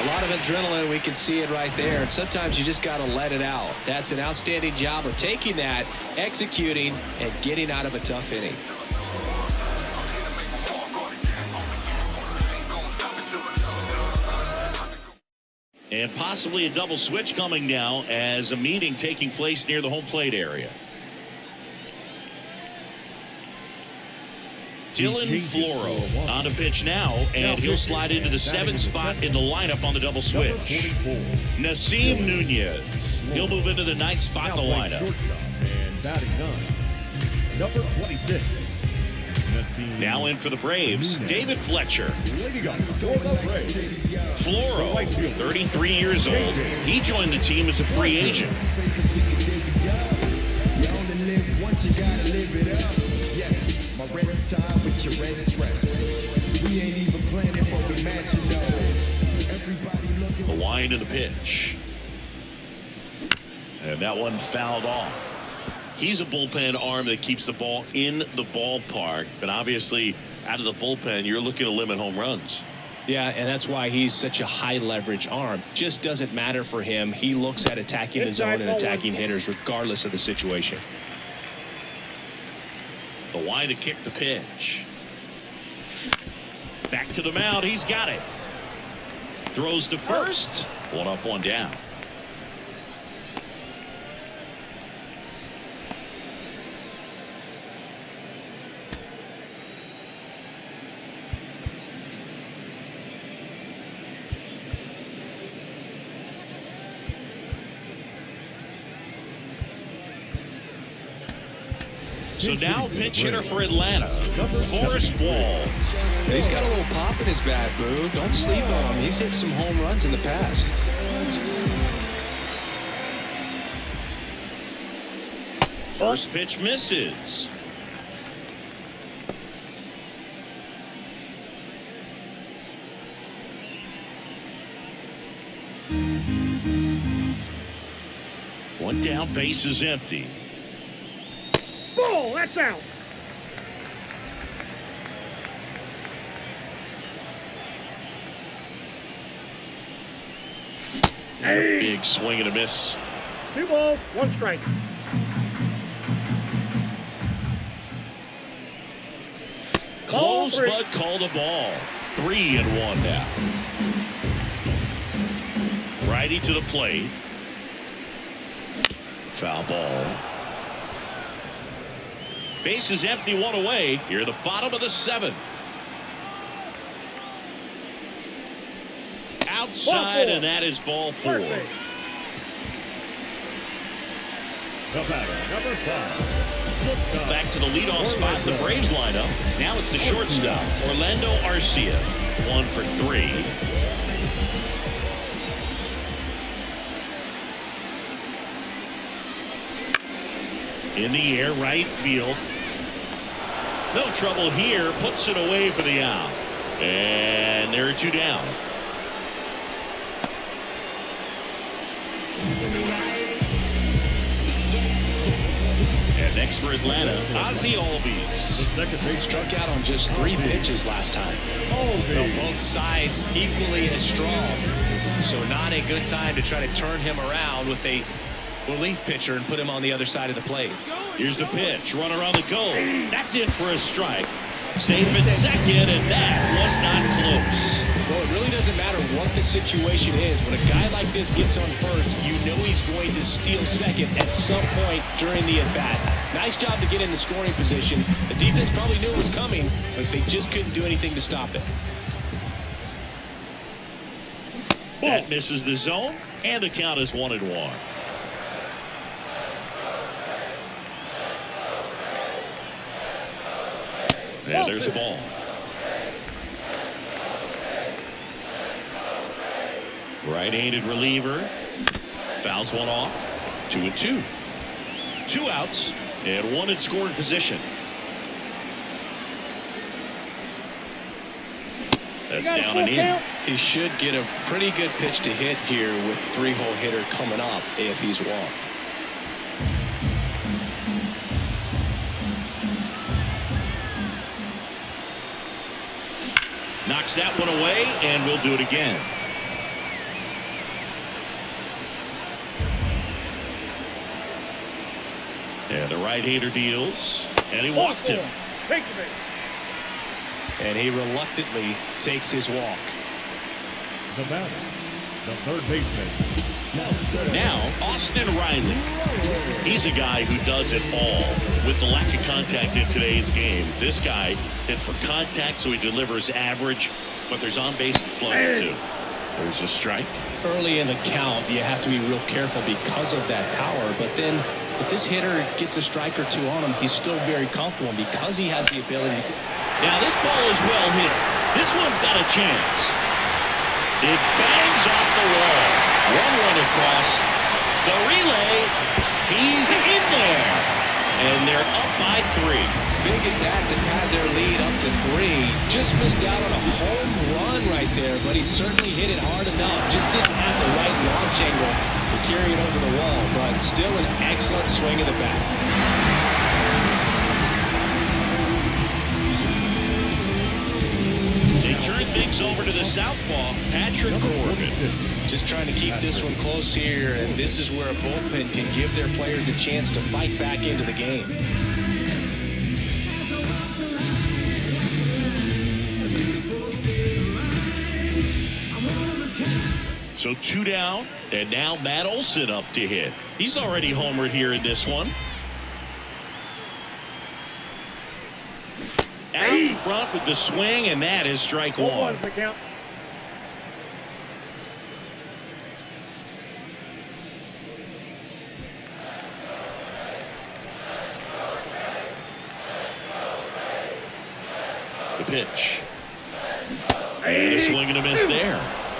A lot of adrenaline, we can see it right there. And sometimes you just got to let it out. That's an outstanding job of taking that, executing, and getting out of a tough inning. And possibly a double switch coming now as a meeting taking place near the home plate area. Dylan Floro on the pitch now, and he'll slide into the 7th spot in the lineup on the double switch. Nasim Nunez, he'll move into the 9th spot in the lineup. And batting 9, number 26. Now in for the Braves, David Fletcher. Floro, 33 years old. He joined the team as a free agent. The line of the pitch. And that one fouled off. He's a bullpen arm that keeps the ball in the ballpark, but obviously out of the bullpen, you're looking to limit home runs. Yeah, and that's why he's such a high leverage arm. Just doesn't matter for him. He looks at attacking the zone and attacking hitters regardless of the situation. The line to kick the pitch. Back to the mound. He's got it. Throws to first. One up, one down. So now pinch hitter for Atlanta, Forrest Wall. He's got a little pop in his bat, Boo. Don't sleep on him. He's hit some home runs in the past. First pitch misses. One down, base is empty. Ball, that's out. Big swing and a miss. 2 balls, 1 strike. Close, but called a ball. 3-1 now. Righty to the plate. Foul ball. Base is empty, 1 away. Here at the bottom of the 7th. Outside, and that is ball 4. The batter, number 5. Back to the leadoff spot in the Braves lineup. Now it's the shortstop, Orlando Arcia. 1 for 3. In the air, right field. No trouble here. Puts it away for the out. And there are 2 down. And next for Atlanta, Ozzie Albies. Second base Struck out on just 3 pitches last time. Both sides equally as strong. So not a good time to try to turn him around with a relief pitcher and put him on the other side of the plate. Here's the pitch. Runner on the go. That's in for a strike. Safe at second, and that was not close. Well, it really doesn't matter what the situation is. When a guy like this gets on first, you know he's going to steal second at some point during the at-bat. Nice job to get in the scoring position. The defense probably knew it was coming, but they just couldn't do anything to stop it. That misses the zone, and the count is 1-1. And there's the ball. Right-handed reliever fouls one off. 2-2. 2 outs and 1 in scoring position. That's down and in. He should get a pretty good pitch to hit here with 3-hole hitter coming up if he's walked. Knocks that one away, and we'll do it again. And the right-hander deals, and he walked him. Take the base. And he reluctantly takes his walk. The batter, the third baseman. Now, Austin Riley. He's a guy who does it all. With the lack of contact in today's game, this guy hits for contact, so he delivers average, but there's on-base and slugging too. There's a strike. Early in the count, you have to be real careful because of that power, but then if this hitter gets a strike or two on him, he's still very comfortable because he has the ability to... Now this ball is well hit. This one's got a chance. It bangs off the wall. 1 run across. The relay. He's in there. And they're up by 3. Big at that to pad their lead up to 3. Just missed out on a home run right there, but he certainly hit it hard enough. Just didn't have the right launch angle to carry it over the wall, but still an excellent swing of the bat. Turn things over to the southpaw, Patrick Corbin. Just trying to keep this one close here, and this is where a bullpen can give their players a chance to fight back into the game. So 2 down, and now Matt Olson up to hit. He's already homered here in this one. Out in front with the swing, and that is strike 1. The count. The pitch. And a swing and a miss there.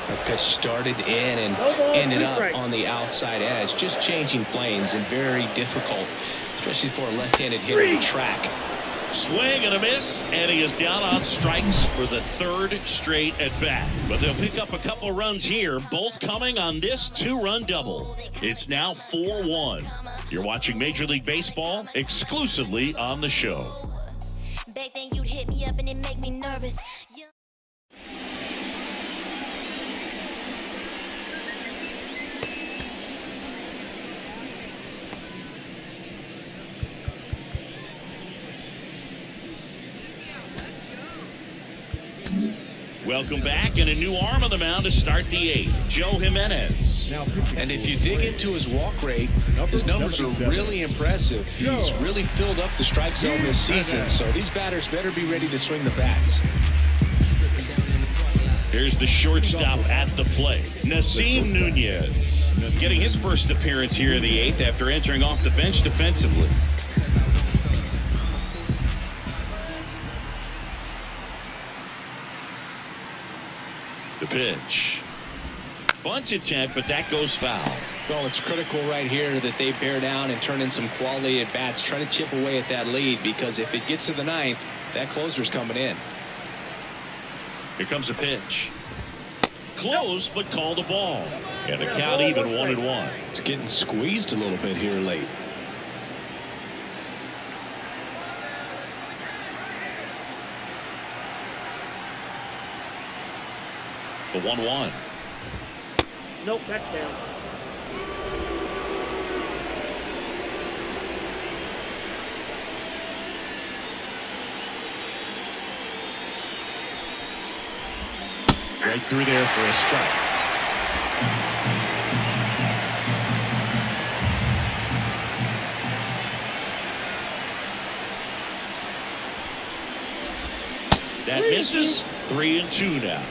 That pitch started in and ended up on the outside edge. Just changing planes and very difficult, especially for a left-handed hitter to track. Swing and a miss, and he is down on strikes for the 3rd straight at bat. But they'll pick up a couple runs here, both coming on this 2-run double. It's now 4-1. You're watching Major League Baseball exclusively on the show. Back then you'd hit me up and it make me nervous. Welcome back, and a new arm on the mound to start the 8th, Joe Jimenez. And if you dig into his walk rate, his numbers are really impressive. He's really filled up the strike zone this season, so these batters better be ready to swing the bats. Here's the shortstop at the plate, Nasim Nunez, getting his first appearance here in the 8th after entering off the bench defensively. The pitch. Bunt attempt, but that goes foul. Well, it's critical right here that they bear down and turn in some quality at bats. Try to chip away at that lead, because if it gets to the 9th, that closer's coming in. Here comes a pitch. Close, but called a ball. And the count even 1-1. It's getting squeezed a little bit here late. The 1-1. Nope, that's down. Right through there for a strike. That misses. 3-2 now.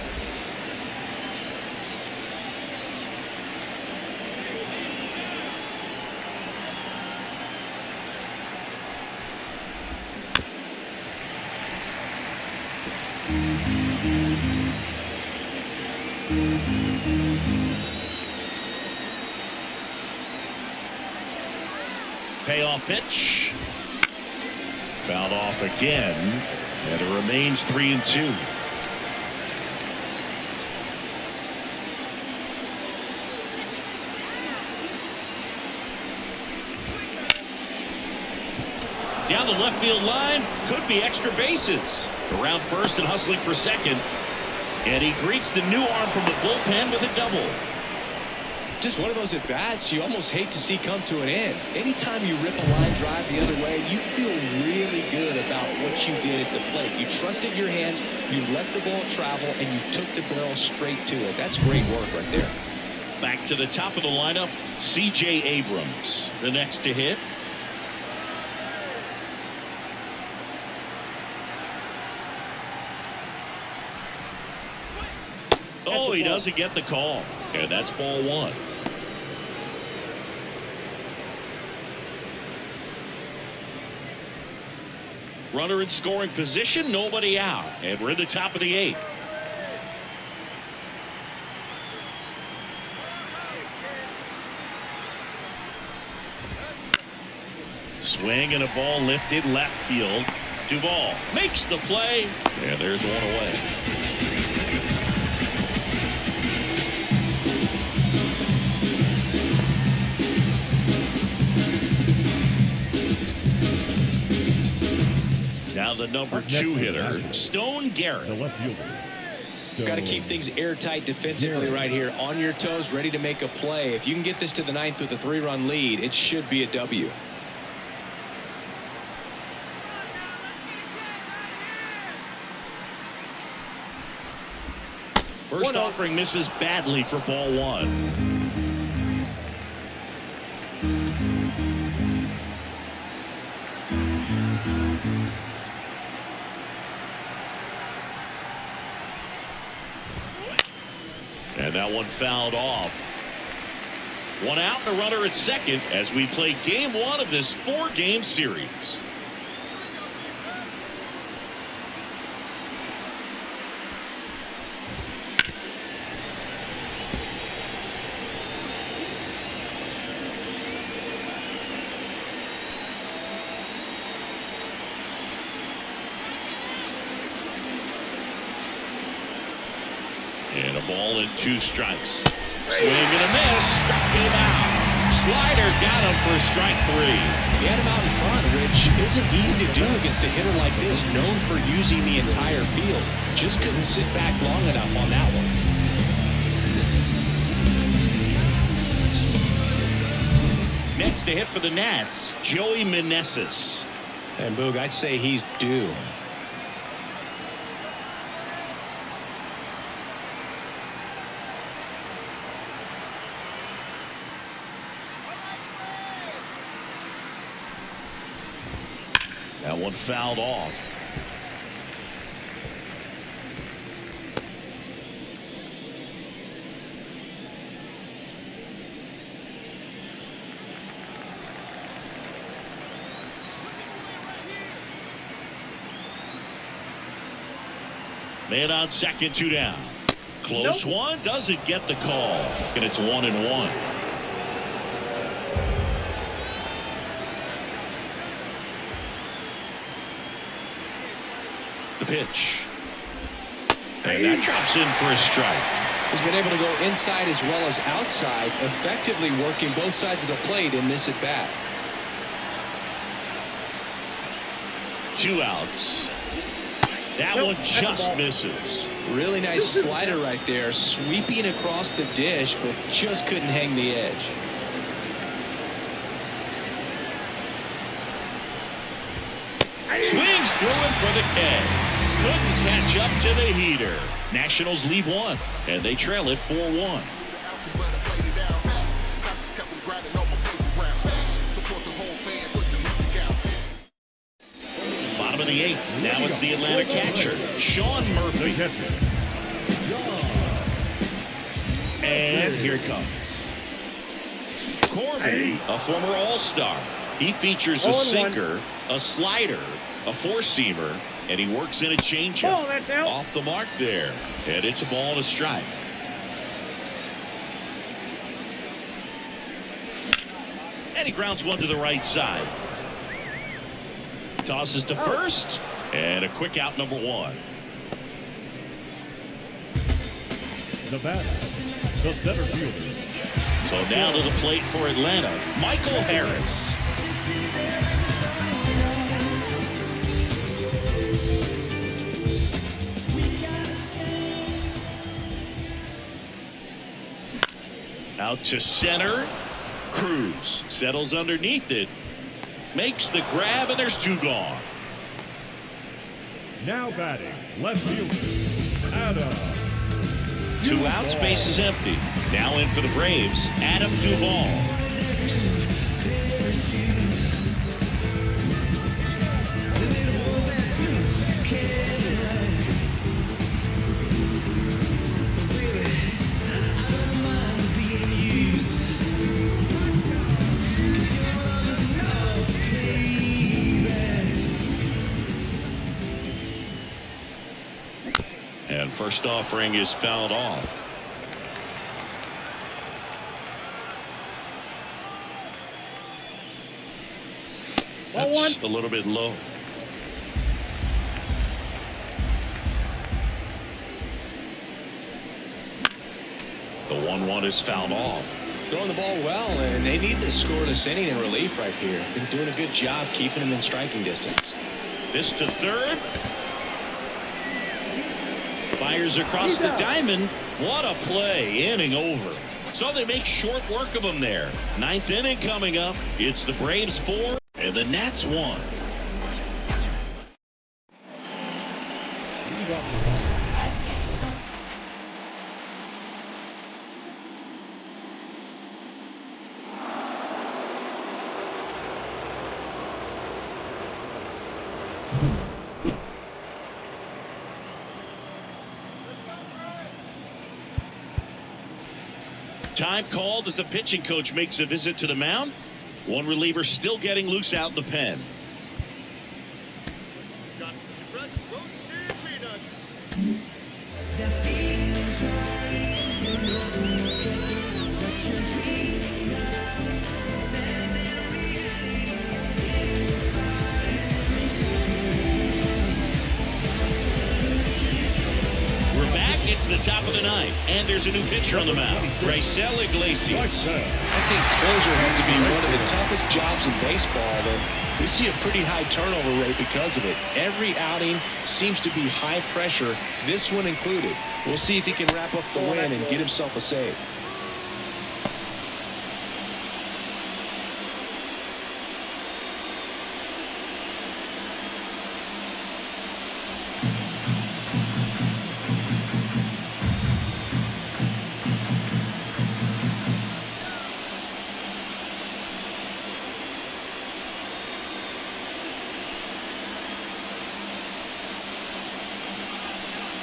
Payoff pitch. Fouled off again, and it remains 3-2. Down the left field line, could be extra bases. Around first and hustling for second. And he greets the new arm from the bullpen with a double. Just one of those at-bats you almost hate to see come to an end. Anytime you rip a line drive the other way, you feel really good about what you did at the plate. You trusted your hands, you let the ball travel, and you took the barrel straight to it. That's great work right there. Back to the top of the lineup, C.J. Abrams, the next to hit. Oh, he doesn't get the call. And that's ball one. Runner in scoring position, nobody out. And we're in the top of the eighth. Swing and a ball lifted left field. Duvall makes the play. And there's one away. Now the number 2 hitter, Stone Garrett. The left fielder. Got to keep things airtight defensively right here. On your toes, ready to make a play. If you can get this to the ninth with a 3-run lead, it should be a W. First offering misses badly for ball one. And that one fouled off. One out and a runner at second as we play game one of this 4-game series. And a ball and 2 strikes. Swing and a miss. Struck him out. Slider got him for strike 3. He had him out in front, which isn't easy to do against a hitter like this, known for using the entire field. Just couldn't sit back long enough on that one. Next to hit for the Nats, Joey Meneses. And Boog, I'd say he's due. That one fouled off. Man on second, 2 down. Close one, doesn't get the call. And it's 1-1. The pitch. And that drops in for a strike. He's been able to go inside as well as outside, effectively working both sides of the plate in this at bat. 2 outs. That one just misses. Really nice slider right there, sweeping across the dish, but just couldn't hang the edge. Swings through it for the K. Couldn't catch up to the heater. Nationals leave one, and they trail it 4-1. Bottom of the 8th. Now it's the Atlanta catcher, Sean Murphy. And here it comes. Corbin, a former All-Star. He features a sinker, a slider, a four-seamer, and he works in a changeup. Off the mark there. And it's a ball and a strike. And he grounds one to the right side. Tosses to first. And a quick out, number 1. The batter, the center fielder. So now to the plate for Atlanta, Michael Harris. Out to center. Cruz settles underneath it. Makes the grab, and there's 2 gone. Now batting, left fielder, Adam. 2 outs, base is empty. Now in for the Braves, Adam Duvall. And first offering is fouled off. That's a little bit low. The 1-1 is fouled off. Throwing the ball well, and they need this scoreless inning in relief right here. Been doing a good job keeping them in striking distance. This to third. Fires across the diamond. What a play. Inning over. So they make short work of them there. 9th inning coming up. It's the Braves 4 and the Nats 1. Time called as the pitching coach makes a visit to the mound. One reliever still getting loose out in the pen. It's the top of the 9th, and there's a new pitcher on the mound, Raisel Iglesias. I think closer has to be one of the toughest jobs in baseball, and we see a pretty high turnover rate because of it. Every outing seems to be high pressure, this one included. We'll see if he can wrap up the win and get himself a save.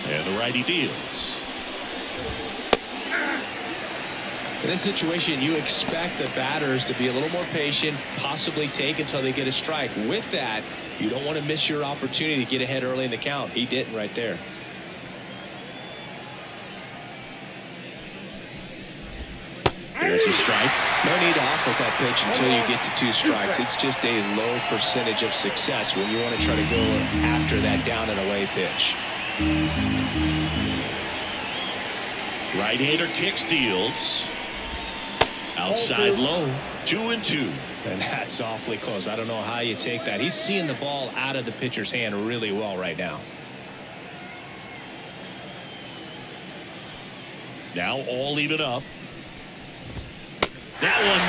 And the righty deals. In this situation, you expect the batters to be a little more patient, possibly take until they get a strike. With that, you don't want to miss your opportunity to get ahead early in the count. He didn't right there. There's a strike. No need to offer that pitch until you get to 2 strikes. It's just a low percentage of success when you want to try to go after that down and away pitch. Right-hander kicks, deals. Outside low, 2-2. And that's awfully close. I don't know how you take that. He's seeing the ball out of the pitcher's hand really well right now. Now all even up. That one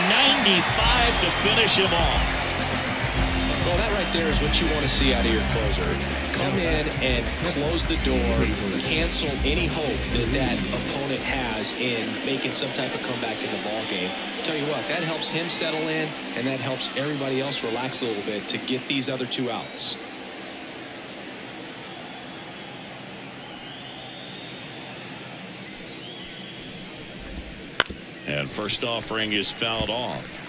95 to finish him off. Well, that right there is what you want to see out of your closer. Come in and close the door, cancel any hope that opponent has in making some type of comeback in the ball game. Tell you what, that helps him settle in, and that helps everybody else relax a little bit to get these other 2 outs. And first offering is fouled off.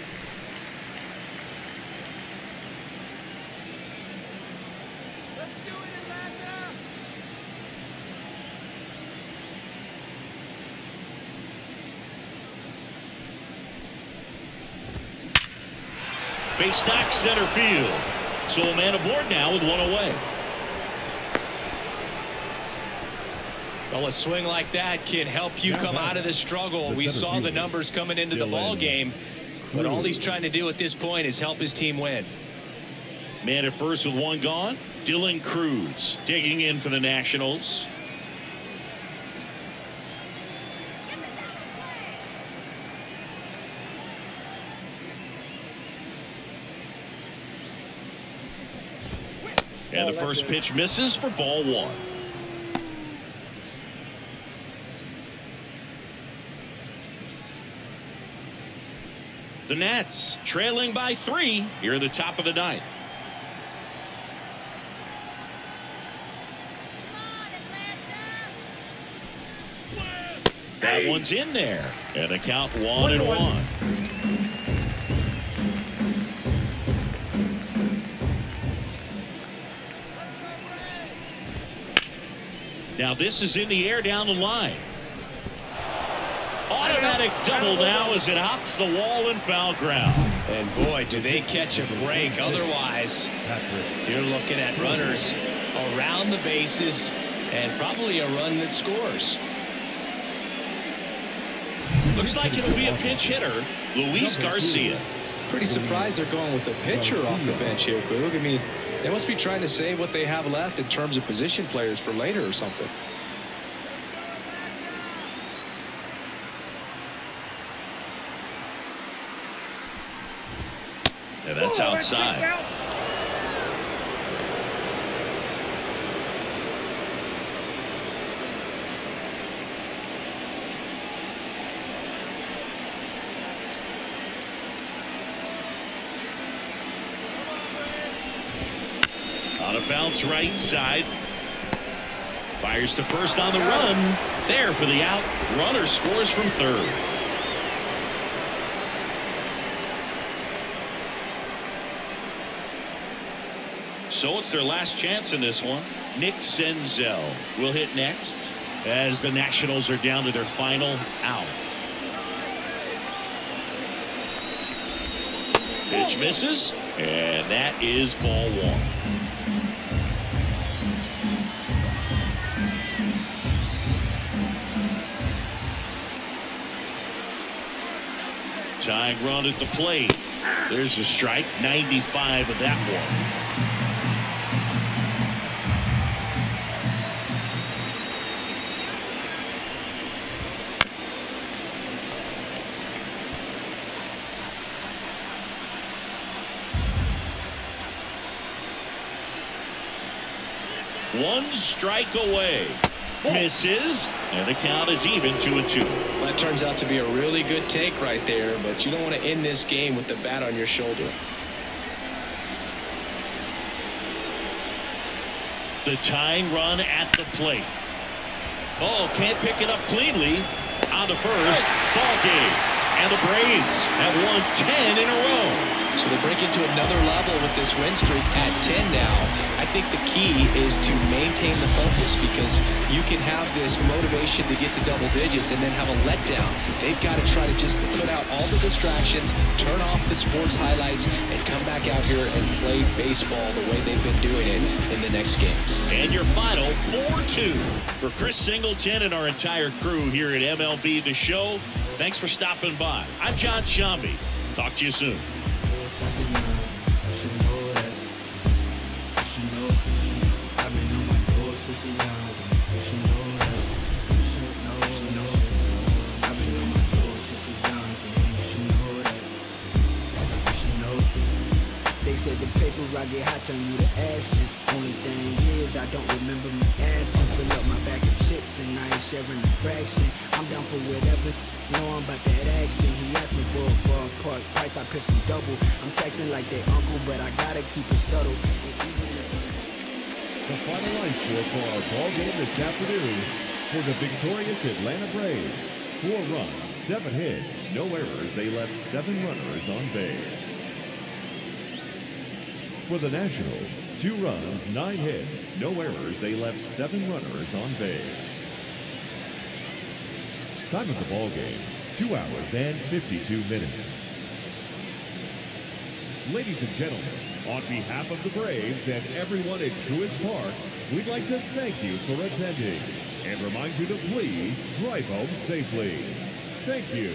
Base knock center field. So a man aboard now with 1 away. Well, a swing like that can help you come out of the struggle. We saw the numbers coming into the ball game, but all he's trying to do at this point is help his team win. Man at first with 1 gone. Dylan Cruz digging in for the Nationals. And the first pitch misses for ball 1. The Nats trailing by 3 here at the top of the 9th. That one's in there. And the count 1-1. Now this is in the air down the line. Automatic double now as it hops the wall and foul ground. And boy, do they catch a break. Otherwise, you're looking at runners around the bases and probably a run that scores. Looks like it'll be a pinch hitter, Luis Garcia. Pretty surprised they're going with the pitcher off the bench here, Boog. I mean, they must be trying to save what they have left in terms of position players for later or something. And that's outside. Out of bounds right side. Fires to first on the run. There for the out. Runner scores from third. So it's their last chance in this one. Nick Senzel will hit next as the Nationals are down to their final out. Pitch misses, and that is ball 1. Tying run at the plate. There's a strike. 95 of that one. One strike away. Misses, and the count is even 2-2. Well, that turns out to be a really good take right there, but you don't want to end this game with the bat on your shoulder. The tying run at the plate. Oh, can't pick it up cleanly. On to first. Ball game. And the Braves have won 10 in a row. So they break into another level with this win streak at 10 now. I think the key is to maintain the focus, because you can have this motivation to get to double digits and then have a letdown. They've got to try to just put out all the distractions, turn off the sports highlights, and come back out here and play baseball the way they've been doing it in the next game. And your final 4-2 for Chris Singleton and our entire crew here at MLB The Show. Thanks for stopping by. I'm John Shambi. Talk to you soon. They say shed the paper, I get hot, turn you to ashes. Only thing is, I don't remember me asking. Fill up my bag of chips and I ain't sharing a fraction. I'm down for whatever, know I'm about that action. He asked me for a ballpark price, I pitched him double. I'm texting like they uncle, but I gotta keep it subtle. The final line score for our ball game this afternoon for the victorious Atlanta Braves. 4 runs, 7 hits, no errors. They left 7 runners on base. For the Nationals, 2 runs, 9 hits, no errors. They left 7 runners on base. Time of the ball game, 2 hours and 52 minutes. Ladies and gentlemen, on behalf of the Braves and everyone at Truist Park, we'd like to thank you for attending and remind you to please drive home safely. Thank you.